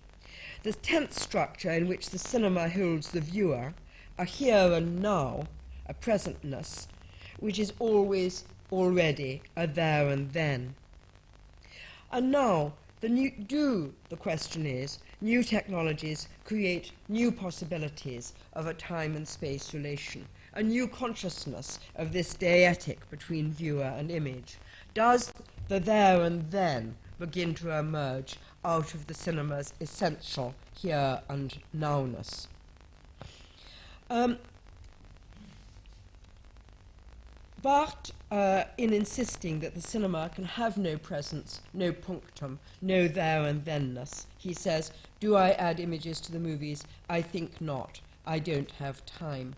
The tense structure in which the cinema holds the viewer, a here and now, a presentness, which is always already a there and then. And now, the question is, new technologies create new possibilities of a time and space relation, a new consciousness of this deictic between viewer and image. Does the there and then begin to emerge out of the cinema's essential here and nowness? Barthes, in insisting that the cinema can have no presence, no punctum, no there and thenness, he says, do I add images to the movies? I think not. I don't have time.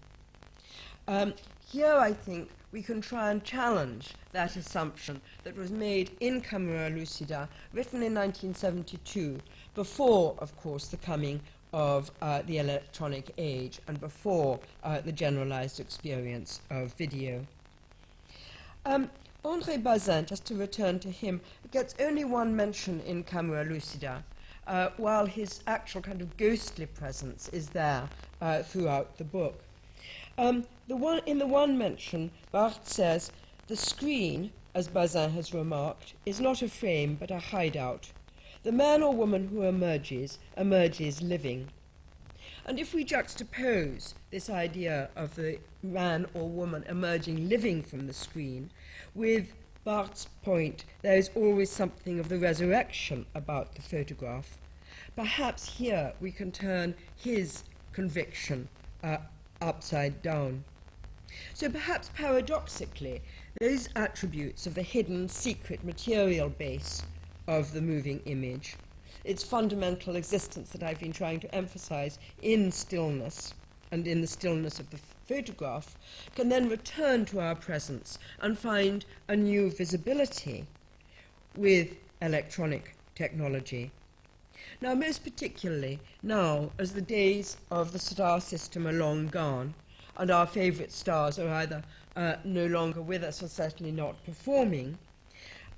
Here I think we can try and challenge that assumption that was made in Camera Lucida, written in 1972, before, of course, the coming of the electronic age and before the generalized experience of video. André Bazin, just to return to him, gets only one mention in Camera Lucida, while his actual kind of ghostly presence is there throughout the book. In the one mention, Barthes says, the screen, as Bazin has remarked, is not a frame but a hideout. The man or woman who emerges living. And if we juxtapose this idea of the man or woman emerging living from the screen with Barth's point, there is always something of the resurrection about the photograph. Perhaps here we can turn his conviction upside down. So perhaps paradoxically, those attributes of the hidden, secret material base of the moving image, its fundamental existence that I've been trying to emphasize in stillness and in the stillness of the photograph, can then return to our presence and find a new visibility with electronic technology. Now, most particularly now, as the days of the star system are long gone, and our favourite stars are either no longer with us or certainly not performing,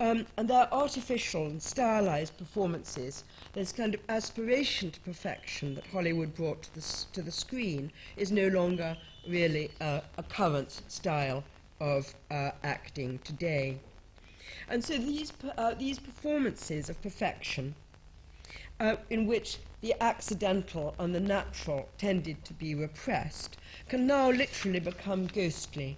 and their artificial and stylized performances, this kind of aspiration to perfection that Hollywood brought to the screen is no longer really a current style of acting today. And so these performances of perfection, in which the accidental and the natural tended to be repressed, can now literally become ghostly.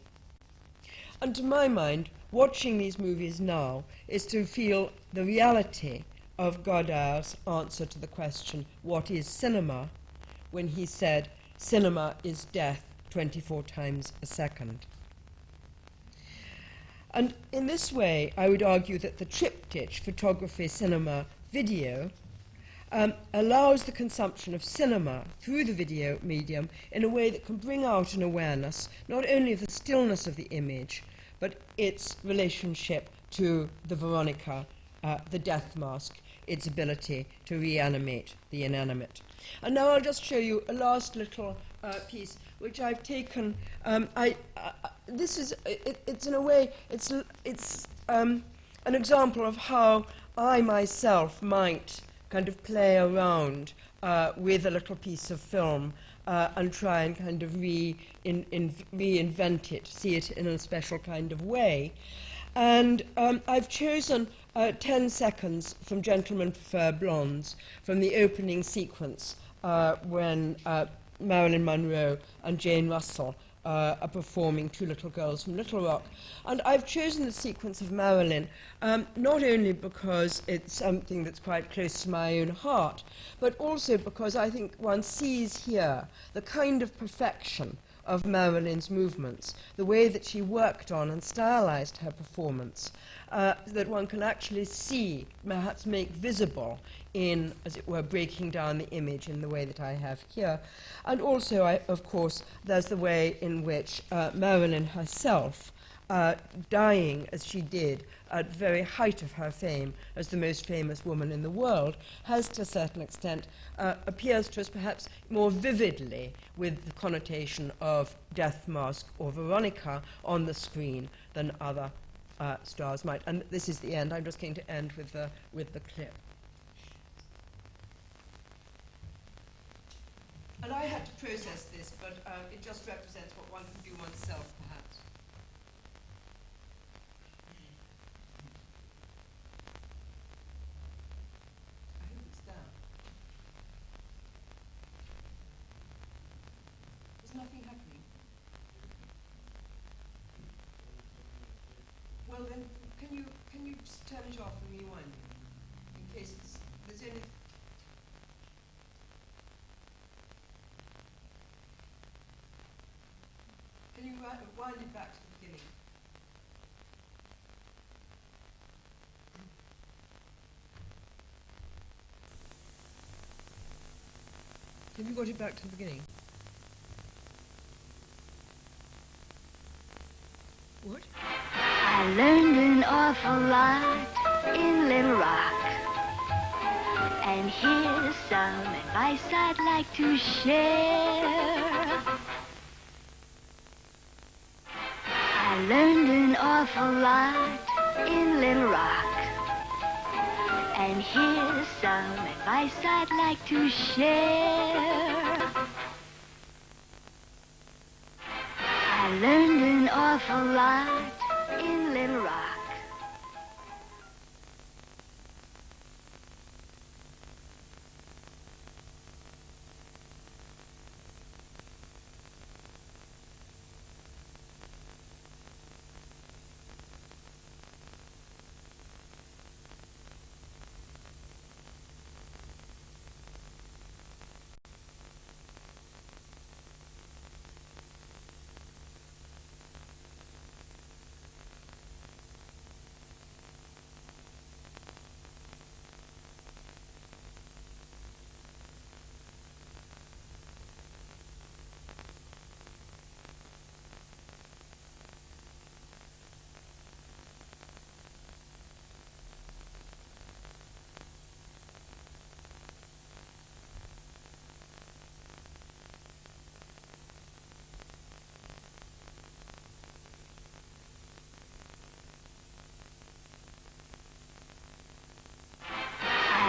And to my mind, watching these movies now is to feel the reality of Godard's answer to the question, what is cinema, when he said, cinema is death 24 times a second. And in this way, I would argue that the triptych, photography, cinema, video, allows the consumption of cinema through the video medium in a way that can bring out an awareness not only of the stillness of the image, but its relationship to the Veronica, the death mask, its ability to reanimate the inanimate. And now I'll just show you a last little piece which I've taken. This is, it's in a way, it's an example of how I myself might kind of play around with a little piece of film and try and kind of reinvent it, see it in a special kind of way. And I've chosen 10 seconds from Gentlemen Prefer Blondes, from the opening sequence when Marilyn Monroe and Jane Russell are performing Two Little Girls from Little Rock. And I've chosen the sequence of Marilyn not only because it's something that's quite close to my own heart, but also because I think one sees here the kind of perfection of Marilyn's movements, the way that she worked on and stylized her performance, that one can actually see, perhaps make visible in, as it were, breaking down the image in the way that I have here. And also, of course, there's the way in which Marilyn herself, dying as she did at the very height of her fame as the most famous woman in the world, has to a certain extent appears to us perhaps more vividly with the connotation of Death Mask or Veronica on the screen than other stars might. And this is the end. I'm just going to end with the clip. And I had to process this, but it just represents what one can do oneself, perhaps. I hope it's there. There's nothing happening. Well then, can you just turn it off and rewind it? In case there's only... Can you wind it back to the beginning? Have you got it back to the beginning? What? I learned an awful lot in Little Rock. And here's some advice I'd like to share. I learned an awful lot in Little Rock. And here's some advice I'd like to share. I learned an awful lot in Little Rock.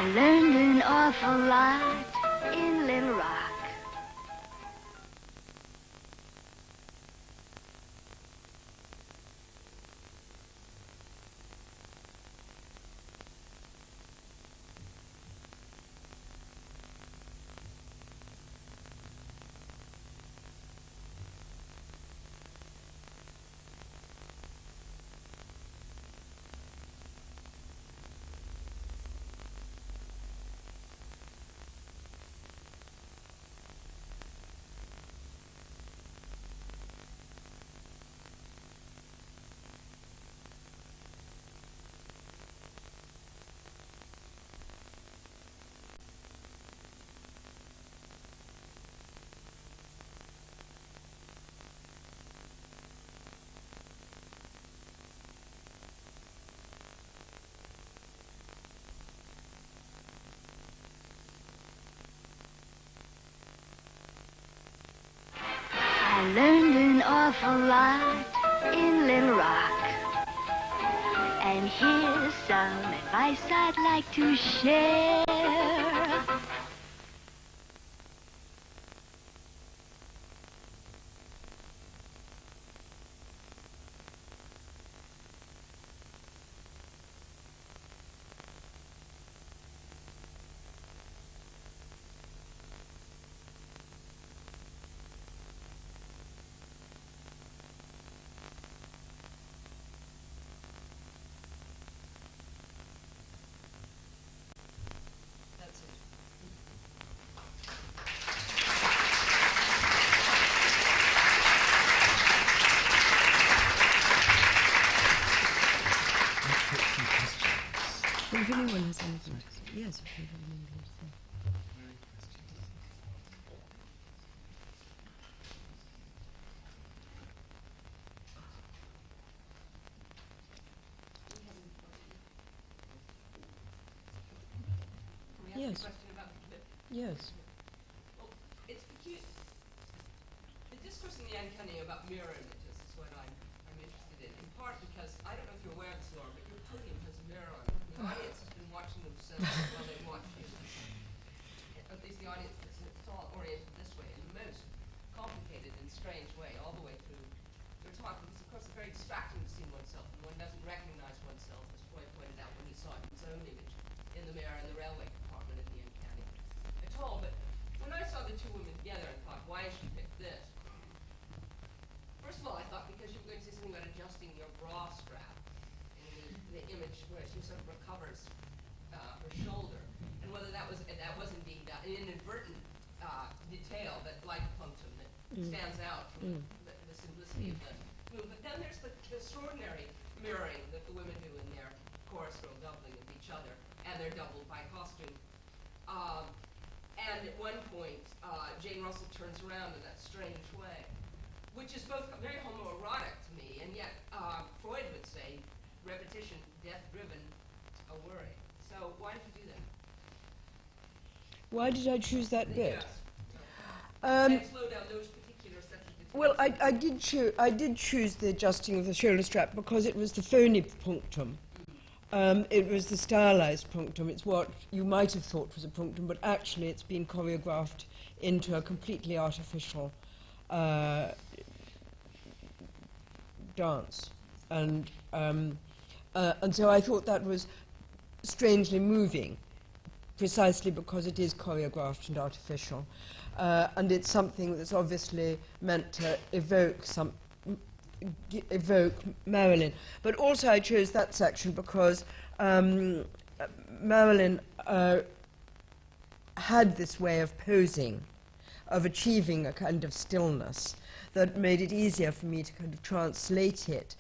I learned an awful lot in Little Rock. I learned an awful lot in Little Rock. And here's some advice I'd like to share. Well, if anyone has anything to say. Yes, if you have anything to say. Yes. Yes. Well, it's the discourse in the uncanny about mirror images is what I'm interested in part because I don't know if you're aware of this, Laura, but your podium has a mirror on it. The audience has been watching themselves while they watch you. At least the audience, it's all oriented this way in the most complicated and strange way all the way through your talk. Because of course it's very distracting to see oneself and one doesn't recognize oneself, as Freud pointed out when he saw his own image in the mirror in the railway compartment in the uncanny at all. But when I saw the two women together and thought, why she picked this? First of all, I thought because you were going to say something about adjusting your bra strap in the image where she sort of recovers her shoulder, and whether that was indeed an inadvertent detail that, like punctum, that stands out from the simplicity of the move. But then there's the extraordinary mirroring that the women do in their chorus row doubling of each other, and they're doubled by costume. And at one point, Jane Russell turns around in that strange way, which is both very homoerotic to me, and yet Freud would say repetition, death-driven, a worry. So why did you do that? Why did I choose that bit? Yes. And slow down those particular sets of details. Well, I did choose the adjusting of the shoulder strap because it was the phony punctum. It was the stylized punctum. It's what you might have thought was a punctum, but actually it's been choreographed into a completely artificial dance. And so I thought that was strangely moving, precisely because it is choreographed and artificial. And it's something that's obviously meant to evoke Marilyn. But also I chose that section because Marilyn had this way of posing, of achieving a kind of stillness that made it easier for me to kind of translate it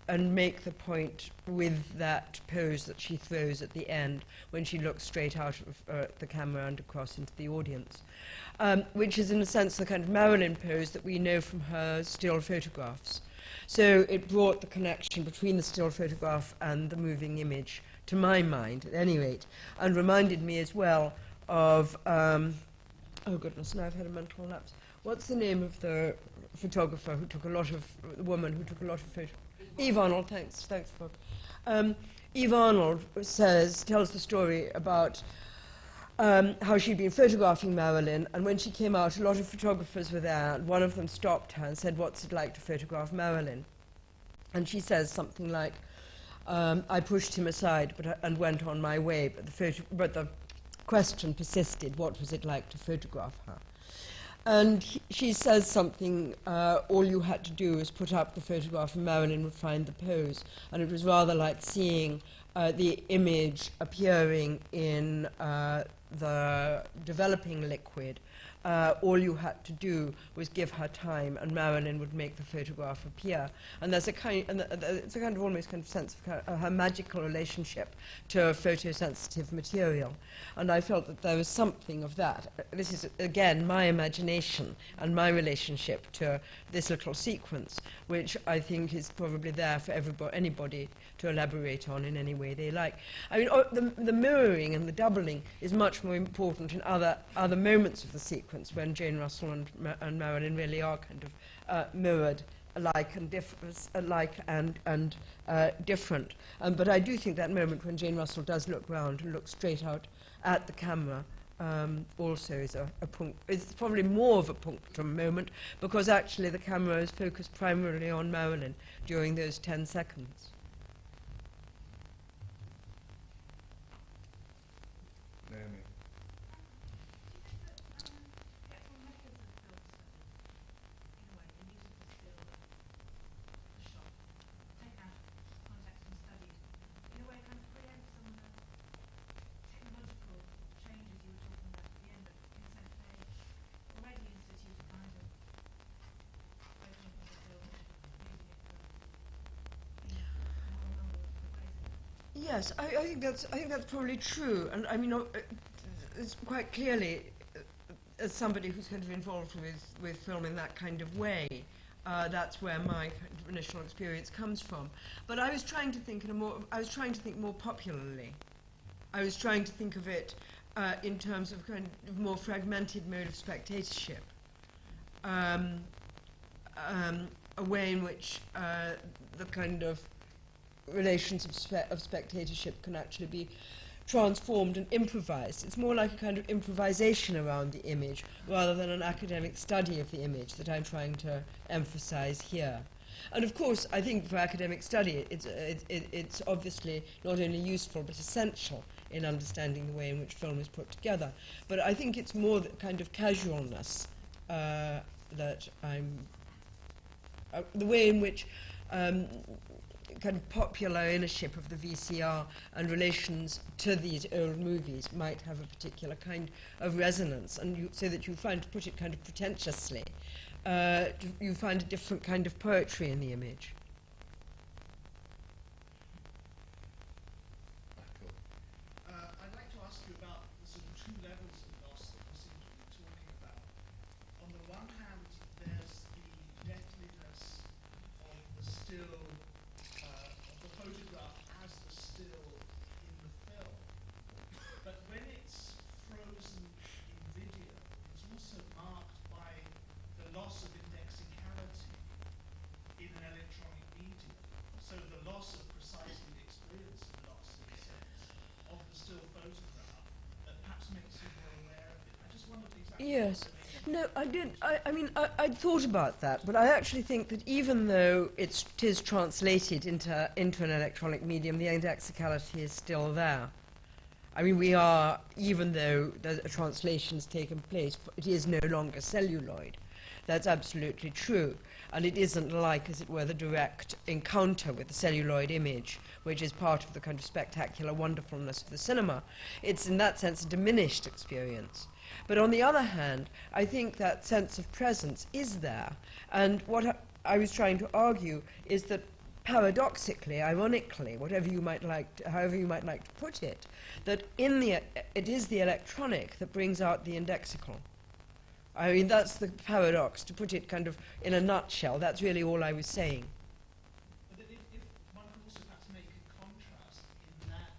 and make the point with that pose that she throws at the end when she looks straight out of the camera and across into the audience, which is in a sense the kind of Marilyn pose that we know from her still photographs. So it brought the connection between the still photograph and the moving image, to my mind at any rate, and reminded me as well of, oh goodness, now I've had a mental lapse. What's the name of the photographer who took a lot of, the woman who took a lot of photographs? Eve Arnold, thanks, Bob. Eve Arnold tells the story about how she'd been photographing Marilyn, and when she came out, a lot of photographers were there, and one of them stopped her and said, "What's it like to photograph Marilyn?" And she says something like, "I pushed him aside and went on my way, but the question persisted, what was it like to photograph her?" And she says something, all you had to do was put up the photograph and Marilyn would find the pose. And it was rather like seeing the image appearing in the developing liquid. All you had to do was give her time and Marilyn would make the photograph appear. And there's it's a kind of almost kind of sense of her magical relationship to photosensitive material. And I felt that there was something of that. This is, again, my imagination and my relationship to this little sequence, which I think is probably there for anybody to elaborate on in any way they like. I mean, the mirroring and the doubling is much more important in other moments of the sequence when Jane Russell and Marilyn really are kind of mirrored alike and different. But I do think that moment when Jane Russell does look round and look straight out at the camera also is it's probably more of a punctum moment because actually the camera is focused primarily on Marilyn during those 10 seconds. Naomi. Yes, I think that's probably true, and I mean it's quite clearly as somebody who's kind of involved with film in that kind of way, that's where my kind of initial experience comes from. But I was trying to think more popularly. I was trying to think of it in terms of kind of more fragmented mode of spectatorship, a way in which the kind of relations of spectatorship can actually be transformed and improvised. It's more like a kind of improvisation around the image rather than an academic study of the image that I'm trying to emphasize here. And of course, I think for academic study, it's obviously not only useful but essential in understanding the way in which film is put together. But I think it's more the kind of casualness that the way in which kind of popular ownership of the VCR and relations to these old movies might have a particular kind of resonance, and so that you find, to put it kind of pretentiously, you find a different kind of poetry in the image. I'd like to ask you about the sort of two levels of loss that we seem to be talking about. On the one hand, there's the deathliness of the still, of the photograph as the still in the film. But when it's frozen in video, it's also marked by the loss of indexicality in an electronic medium. So the loss of precisely the experience of loss, in a sense, of the still photograph that perhaps makes you more aware of it. I just wondered exactly. Yes. No, I did. I mean, I'd thought about that, but I actually think that even though it is translated into an electronic medium, the indexicality is still there. I mean, even though a translation's taken place, it is no longer celluloid. That's absolutely true. And it isn't like, as it were, the direct encounter with the celluloid image, which is part of the kind of spectacular wonderfulness of the cinema. It's, in that sense, a diminished experience. But on the other hand, I think that sense of presence is there. And what I was trying to argue is that paradoxically, ironically, however you might like to put it, that it is the electronic that brings out the indexical. I mean, that's the paradox, to put it kind of in a nutshell. That's really all I was saying. But then if one could also perhaps make a contrast in that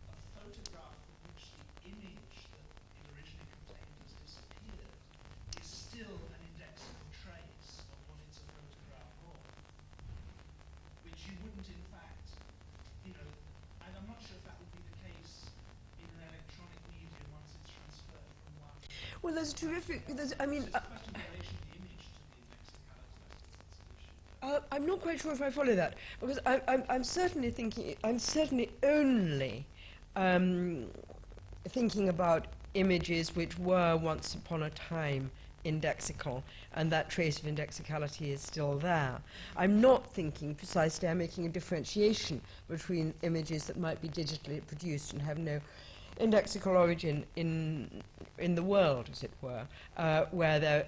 a photograph in which the image that it originally contained has disappeared is still an indexical trace of what it's a photograph of, which you wouldn't in fact, Well, there's a terrific. I mean, I'm not quite sure if I follow that, because I'm certainly thinking. I'm certainly only thinking about images which were once upon a time indexical, and that trace of indexicality is still there. I'm not thinking precisely. I'm making a differentiation between images that might be digitally produced and have no indexical origin in the world, as it were, where there.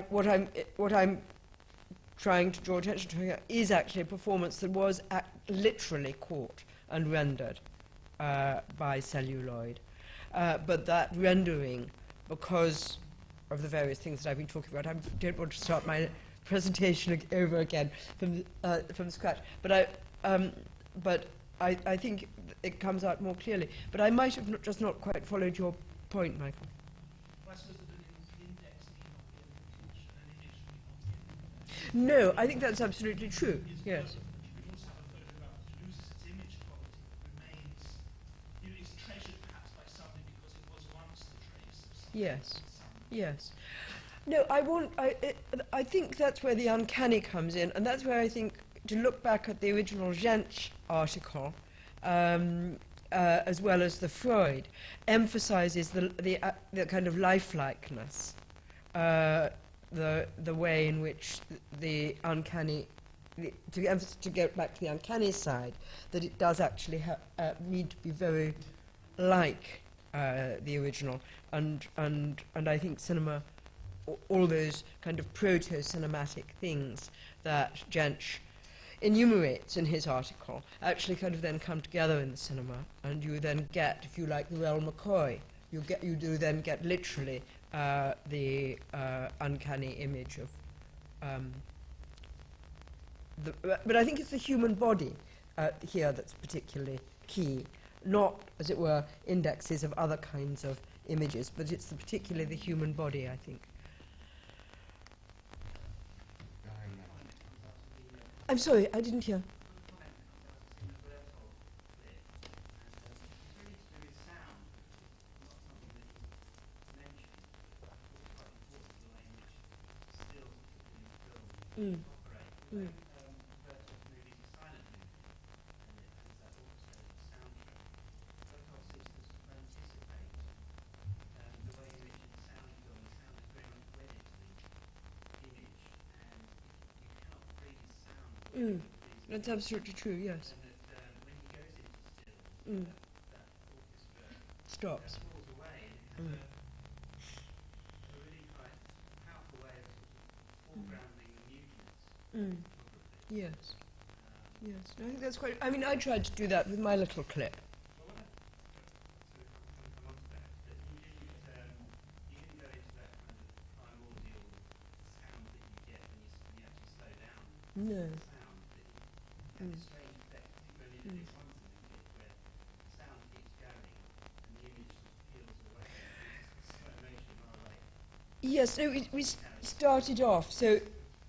What I'm trying to draw attention to here is actually a performance that was literally caught and rendered by celluloid, but that rendering, because of the various things that I've been talking about, I don't want to start my presentation over again from scratch. But I think it comes out more clearly. But I might have just not quite followed your point, Michael. Well, I suppose that an index need not be an image, and an image need not be an No, index. I think that's absolutely true. Yes. You could also have a photograph that loses its image quality, remains, it's treasured perhaps by somebody because it was once the trace of something. Yes. Yes. No, I think that's where the uncanny comes in, and that's where I think, to look back at the original Jensch article, as well as the Freud, emphasizes the kind of lifelikeness, the way in which the uncanny, to get back to the uncanny side, that it does actually need to be very like the original, and I think cinema, all those kind of proto-cinematic things that Jensch enumerates in his article actually kind of then come together in the cinema, and you then get, if you like, the real McCoy. You do then get literally the uncanny image of but I think it's the human body here that's particularly key, not, as it were, indexes of other kinds of images, but it's particularly the human body, I think. I'm sorry, I didn't hear. Mm. Mm. Mm. That's absolutely true, yes. Mm. Stops. Mm. Mm. Yes. Yes. I think that's quite. I mean, I tried to do that with my little clip. No. Mm. Mm. Yes, no, we started off, so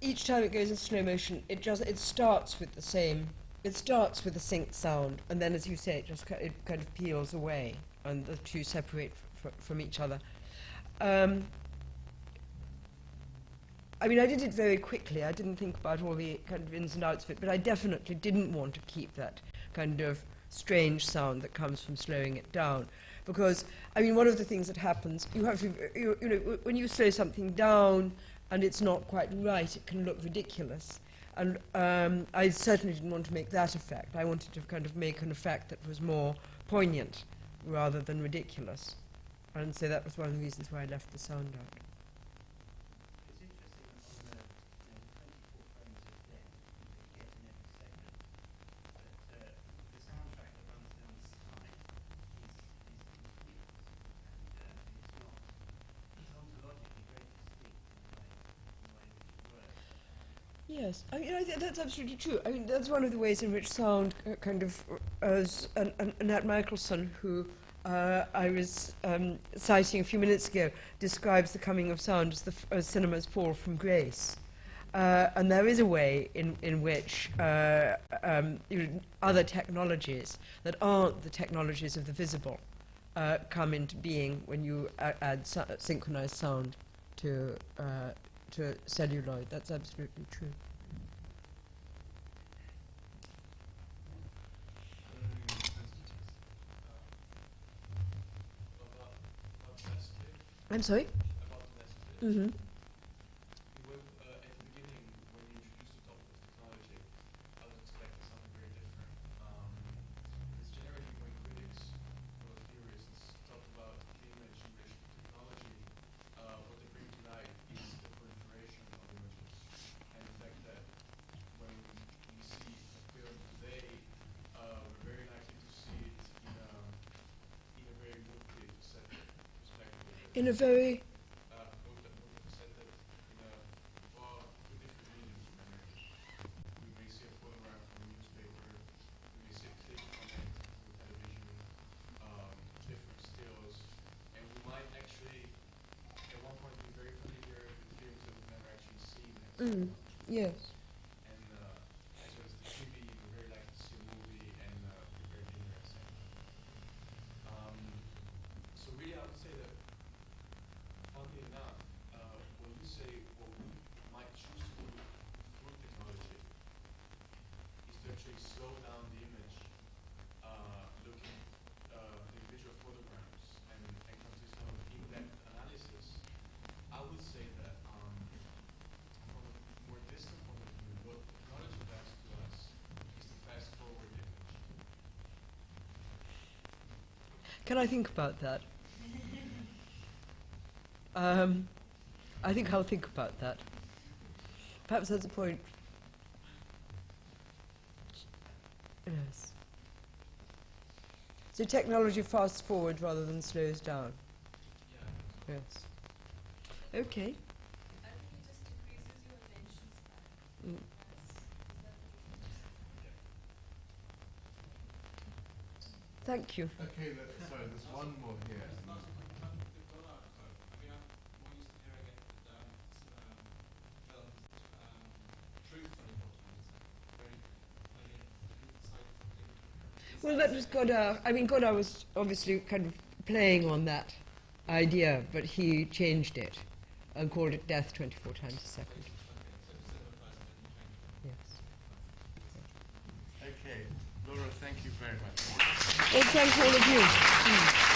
each time it goes in slow motion, it starts with the same, it starts with a sync sound, and then, as you say, it kind of peels away, and the two separate from each other. I mean, I did it very quickly. I didn't think about all the kind of ins and outs of it, but I definitely didn't want to keep that kind of strange sound that comes from slowing it down. Because, I mean, one of the things that happens, you have to, you know, when you slow something down and it's not quite right, it can look ridiculous. And I certainly didn't want to make that effect. I wanted to kind of make an effect that was more poignant rather than ridiculous. And so that was one of the reasons why I left the sound out. Yes, I mean, that's absolutely true. I mean, that's one of the ways in which sound kind of, as Nat Michelson, who I was citing a few minutes ago, describes the coming of sound as cinema's fall from grace. And there is a way in which other technologies that aren't the technologies of the visible come into being when you add synchronized sound to celluloid. That's absolutely true. I'm sorry? Mm-hmm. At the beginning, when you introduced the topic of technology, I was expecting something very different. Because generally, when critics or theorists talk about the image in relation to technology, what they bring to light is the proliferation of images. And the fact that when we see a film today, we're very likely to see it in a very multi-faceted perspective. In a very... yes. And as well as the TV, we're very likely to see a movie and prepare dinner at the same time. So really, I would say that, funnily enough, when you say what we might choose to do through technology is to actually slow down the image, looking at individual photograms and come to some in-depth analysis, I would say that more distant point of view, what technology does to us is to fast forward the image. Can I think about that? I think I'll think about that. Perhaps that's a point. Yes. So technology fasts forward rather than slows down. Yeah. Yes. Okay. I think it just decreases your attention span. Mm. Is that what Thank you. Okay, sorry, there's one more here. Well, that was Godard. I mean, Godard was obviously kind of playing on that idea, but he changed it and called it death 24 times a second. Yes. Okay, Laura, thank you very much. Well, thank all of you.